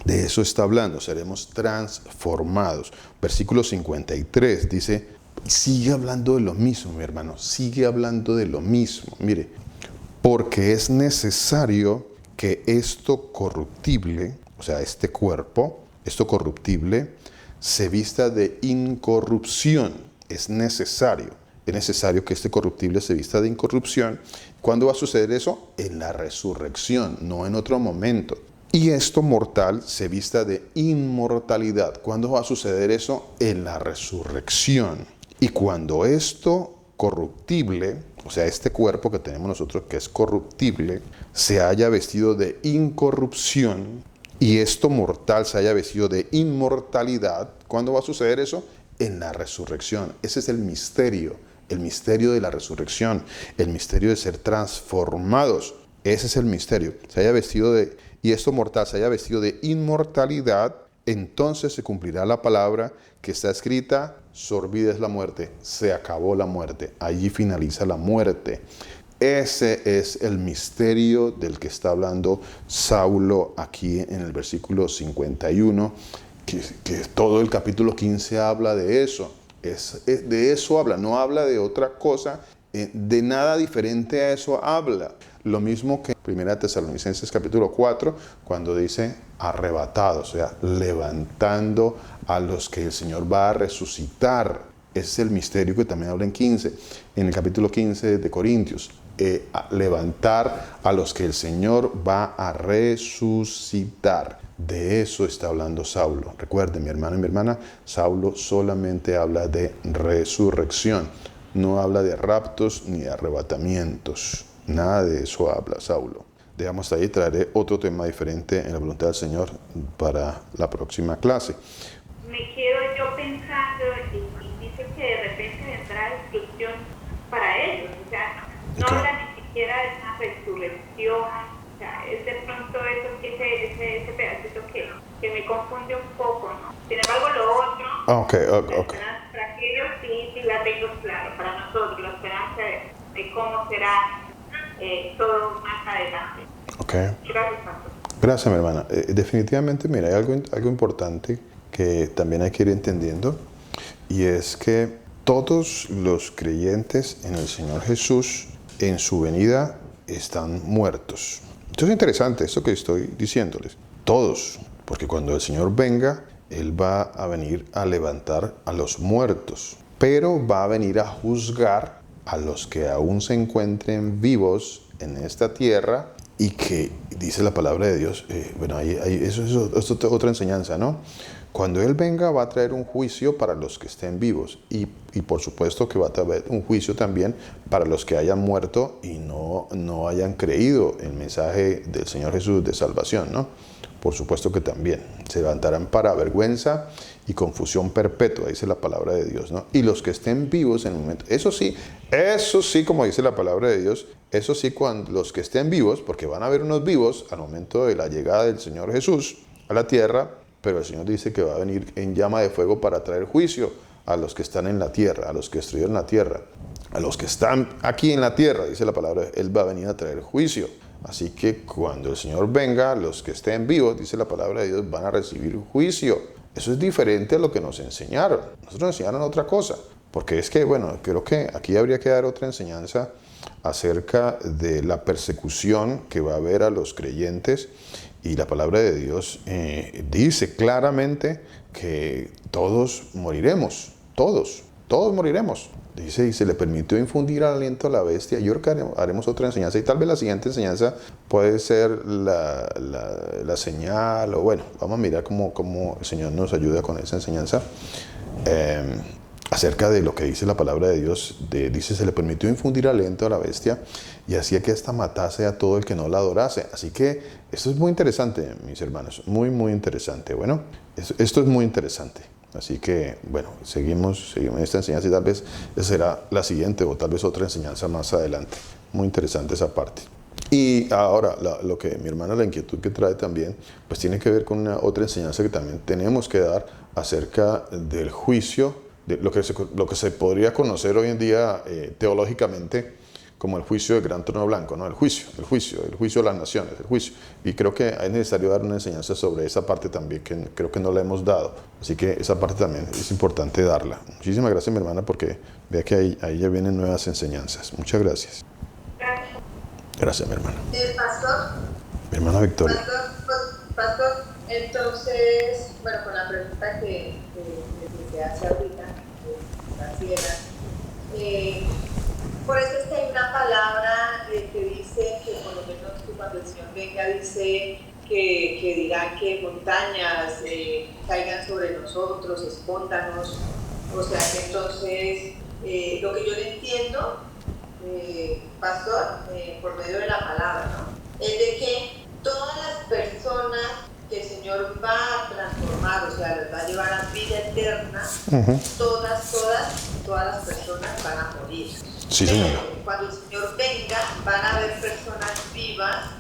S2: De eso está hablando, seremos transformados. Versículo 53 dice, sigue hablando de lo mismo, mi hermano, sigue hablando de lo mismo. Mire, porque es necesario que esto corruptible, o sea, este cuerpo, esto corruptible, se vista de incorrupción. Es necesario que este corruptible se vista de incorrupción. ¿Cuándo va a suceder eso? En la resurrección, no en otro momento. Y esto mortal se vista de inmortalidad. ¿Cuándo va a suceder eso? En la resurrección. Y cuando esto corruptible, o sea, este cuerpo que tenemos nosotros que es corruptible, se haya vestido de incorrupción y esto mortal se haya vestido de inmortalidad, ¿cuándo va a suceder eso? en la resurrección. Ese es el misterio de la resurrección, el misterio de ser transformados. Ese es el misterio. Se haya vestido de, y esto mortal se haya vestido de inmortalidad, entonces se cumplirá la palabra que está escrita: sorbida es la muerte, se acabó la muerte, allí finaliza la muerte. Ese es el misterio del que está hablando Saulo aquí en el versículo 51, que todo el capítulo 15 habla de eso. De eso habla, no habla de otra cosa, de nada diferente a eso habla. Lo mismo que en 1 Tesalonicenses capítulo 4, cuando dice arrebatados, o sea, levantando a los que el Señor va a resucitar. Ese es el misterio que también habla en 15, en el capítulo 15 de Corintios. Levantar a los que el Señor va a resucitar. De eso está hablando Saulo. Recuerden, mi hermano y mi hermana, Saulo solamente habla de resurrección. No habla de raptos ni de arrebatamientos. Nada de eso habla Saulo. Dejamos ahí, traeré otro tema diferente en la voluntad del Señor para la próxima clase.
S4: Me quedo yo pensando, y dice que de repente vendrá destrucción para ellos. O sea, no habla ni siquiera de una resurrección. O sea, es de pronto ese pedacito que me confunde un poco, ¿no? Sin embargo, lo otro, para aquellos sí la tengo claro. Para nosotros, la esperanza de cómo será todo más adelante. Gracias, pastor.
S2: Gracias, mi hermana. Definitivamente, mira, hay algo importante que también hay que ir entendiendo, y es que todos los creyentes en el Señor Jesús, en su venida, están muertos. Esto es interesante, esto que estoy diciéndoles. Todos, porque cuando el Señor venga, Él va a venir a levantar a los muertos, pero va a venir a juzgar a los que aún se encuentren vivos en esta tierra, y que dice la palabra de Dios, eso es otra enseñanza, ¿no? Cuando Él venga va a traer un juicio para los que estén vivos, y por supuesto que va a traer un juicio también para los que hayan muerto y no hayan creído el mensaje del Señor Jesús de salvación, ¿no? Por supuesto que también se levantarán para vergüenza y confusión perpetua, dice la palabra de Dios, ¿no? Y los que estén vivos en el momento, eso sí, como dice la palabra de Dios, eso sí, cuando los que estén vivos, porque van a haber unos vivos al momento de la llegada del Señor Jesús a la tierra, pero el Señor dice que va a venir en llama de fuego para traer juicio a los que están en la tierra, a los que destruyeron la tierra, a los que están aquí en la tierra, dice la palabra, Él va a venir a traer juicio. Así que cuando el Señor venga, los que estén vivos, dice la palabra de Dios, van a recibir juicio. Eso es diferente a lo que nos enseñaron. Nosotros nos enseñaron otra cosa, porque es que, creo que aquí habría que dar otra enseñanza acerca de la persecución que va a haber a los creyentes. Y la palabra de Dios dice claramente que todos moriremos, todos moriremos. Dice, y se le permitió infundir aliento a la bestia. Yo creo que haremos otra enseñanza, y tal vez la siguiente enseñanza puede ser la señal, o vamos a mirar cómo el Señor nos ayuda con esa enseñanza. Acerca de lo que dice la palabra de Dios, dice, se le permitió infundir aliento a la bestia y hacía que ésta matase a todo el que no la adorase. Así que esto es muy interesante, mis hermanos, muy, muy interesante. Esto es muy interesante. Así que, seguimos esta enseñanza, y tal vez esa será la siguiente, o tal vez otra enseñanza más adelante. Muy interesante esa parte. Y ahora, lo que mi hermana, la inquietud que trae también, pues tiene que ver con una otra enseñanza que también tenemos que dar acerca del juicio, de lo que se podría conocer hoy en día teológicamente como el juicio del gran trono blanco, ¿no? El juicio de las naciones, el juicio. Y creo que es necesario dar una enseñanza sobre esa parte también, que creo que no la hemos dado. Así que esa parte también es importante darla. Muchísimas gracias, mi hermana, porque vea que ahí ya vienen nuevas enseñanzas. Muchas gracias. Gracias, mi hermana.
S3: Pastor.
S2: Mi hermana Victoria.
S3: Pastor, entonces, con la pregunta que se hace ahorita, por eso es que hay una palabra que dice que, por lo menos cuando el Señor venga, dice que dirá que montañas caigan sobre nosotros, espóntanos. O sea que entonces, lo que yo le entiendo, pastor, por medio de la palabra, ¿no? Es de que todas las personas que el Señor va a transformar, o sea, les va a llevar a vida eterna, todas las personas van a morir.
S2: Sí, señora.
S3: Pero cuando el Señor venga, van a haber personas vivas,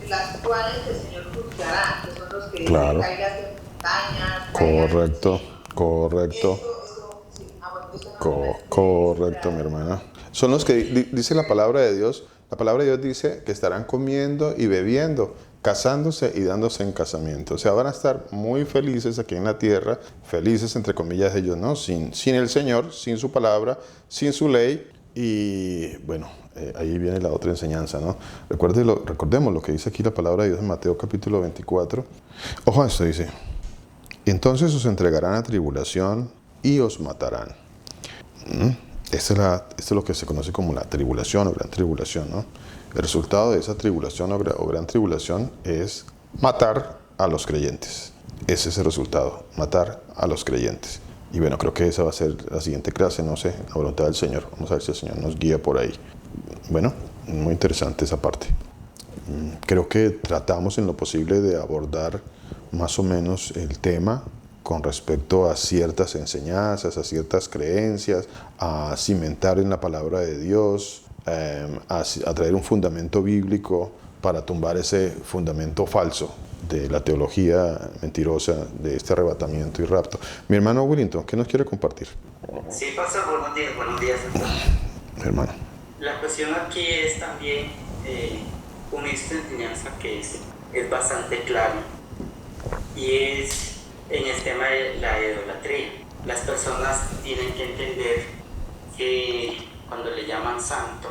S3: las cuales el Señor juzgará, que son los que
S2: claro.
S3: caigan de montañas.
S2: Correcto. Correcto,
S3: mi
S2: mi hermana. Son los que dice la palabra de Dios. La palabra de Dios dice que estarán comiendo y bebiendo, casándose y dándose en casamiento. O sea, van a estar muy felices aquí en la tierra, felices entre comillas ellos, ¿no? Sin el Señor, sin su palabra, sin su ley. Y bueno, ahí viene la otra enseñanza, ¿no? Recordemos lo que dice aquí la palabra de Dios en Mateo capítulo 24. Ojo a esto, dice: entonces os entregarán a tribulación y os matarán. Esto es lo que se conoce como la tribulación o gran tribulación, ¿no? El resultado de esa tribulación o gran tribulación es matar a los creyentes. Ese es el resultado, matar a los creyentes. Y bueno, creo que esa va a ser la siguiente clase, no sé, la voluntad del Señor. Vamos a ver si el Señor nos guía por ahí. Bueno, muy interesante esa parte. Creo que tratamos en lo posible de abordar más o menos el tema con respecto a ciertas enseñanzas, a ciertas creencias, a cimentar en la palabra de Dios, a traer un fundamento bíblico para tumbar ese fundamento falso de la teología mentirosa de este arrebatamiento y rapto. Mi hermano Willington, ¿qué nos quiere compartir?
S5: Sí, pastor, buenos días.
S2: Hermano.
S5: La cuestión aquí es también una enseñanza que es bastante clara, y es en el tema de la idolatría. Las personas tienen que entender que cuando le llaman santo,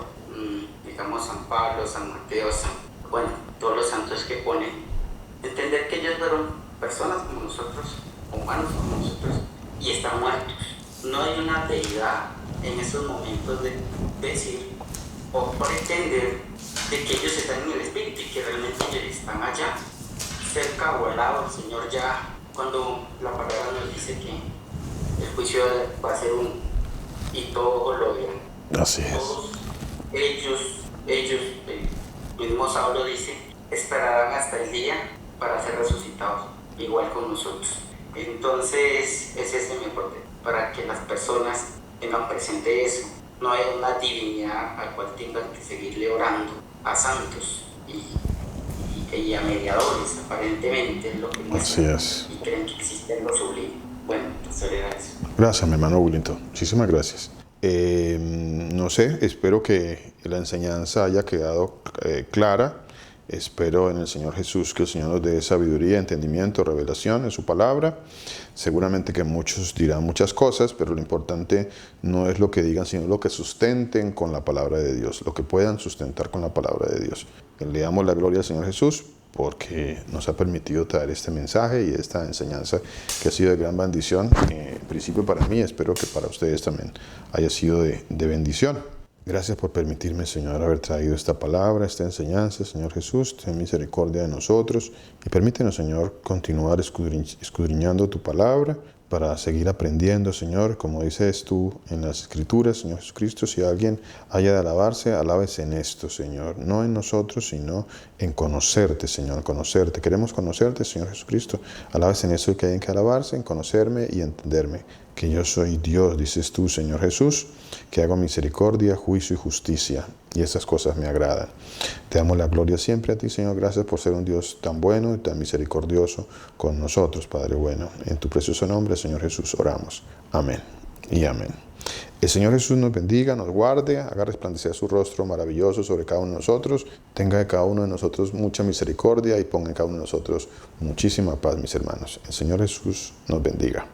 S5: digamos San Pablo, San Mateo, todos los santos que ponen, entender que ellos fueron personas como nosotros, humanos como nosotros, y están muertos. No hay una deidad en esos momentos de decir o pretender de que ellos están en el espíritu y que realmente ellos están allá, cerca o al lado del Señor ya. Cuando la palabra nos dice que el juicio va a ser y todos lo verán.
S2: Así es.
S5: Todos ellos, el mismo Saulo dice, esperarán hasta el día para ser resucitados, igual con nosotros. Entonces, ese es mi aporte, para que las personas tengan presente eso. No hay una divinidad a cual tengan que seguirle orando a santos y a mediadores, aparentemente, es lo que muestran.
S2: Así es.
S5: Y creen que existe lo sublime. Bueno, entonces era eso.
S2: Gracias, mi hermano Willington. Muchísimas gracias. No sé, espero que la enseñanza haya quedado clara. Espero en el Señor Jesús que el Señor nos dé sabiduría, entendimiento, revelación en su palabra. Seguramente que muchos dirán muchas cosas, pero lo importante no es lo que digan, sino lo que sustenten con la palabra de Dios, lo que puedan sustentar con la palabra de Dios. Le damos la gloria al Señor Jesús porque nos ha permitido traer este mensaje y esta enseñanza que ha sido de gran bendición, en principio para mí, espero que para ustedes también haya sido de bendición. Gracias por permitirme, Señor, haber traído esta palabra, esta enseñanza. Señor Jesús, ten misericordia de nosotros y permítenos, Señor, continuar escudriñando tu palabra para seguir aprendiendo, Señor, como dices tú en las Escrituras, Señor Jesucristo. Si alguien haya de alabarse, alábese en esto, Señor, no en nosotros, sino en conocerte, Señor, conocerte. Queremos conocerte, Señor Jesucristo. Alábese en eso que hay que alabarse, en conocerme y entenderme, que yo soy Dios, dices tú, Señor Jesús, que hago misericordia, juicio y justicia, y esas cosas me agradan. Te damos la gloria siempre a ti, Señor. Gracias por ser un Dios tan bueno y tan misericordioso con nosotros, Padre bueno. En tu precioso nombre, Señor Jesús, oramos. Amén y amén. El Señor Jesús nos bendiga, nos guarde, haga resplandecer su rostro maravilloso sobre cada uno de nosotros, tenga de cada uno de nosotros mucha misericordia y ponga en cada uno de nosotros muchísima paz, mis hermanos. El Señor Jesús nos bendiga.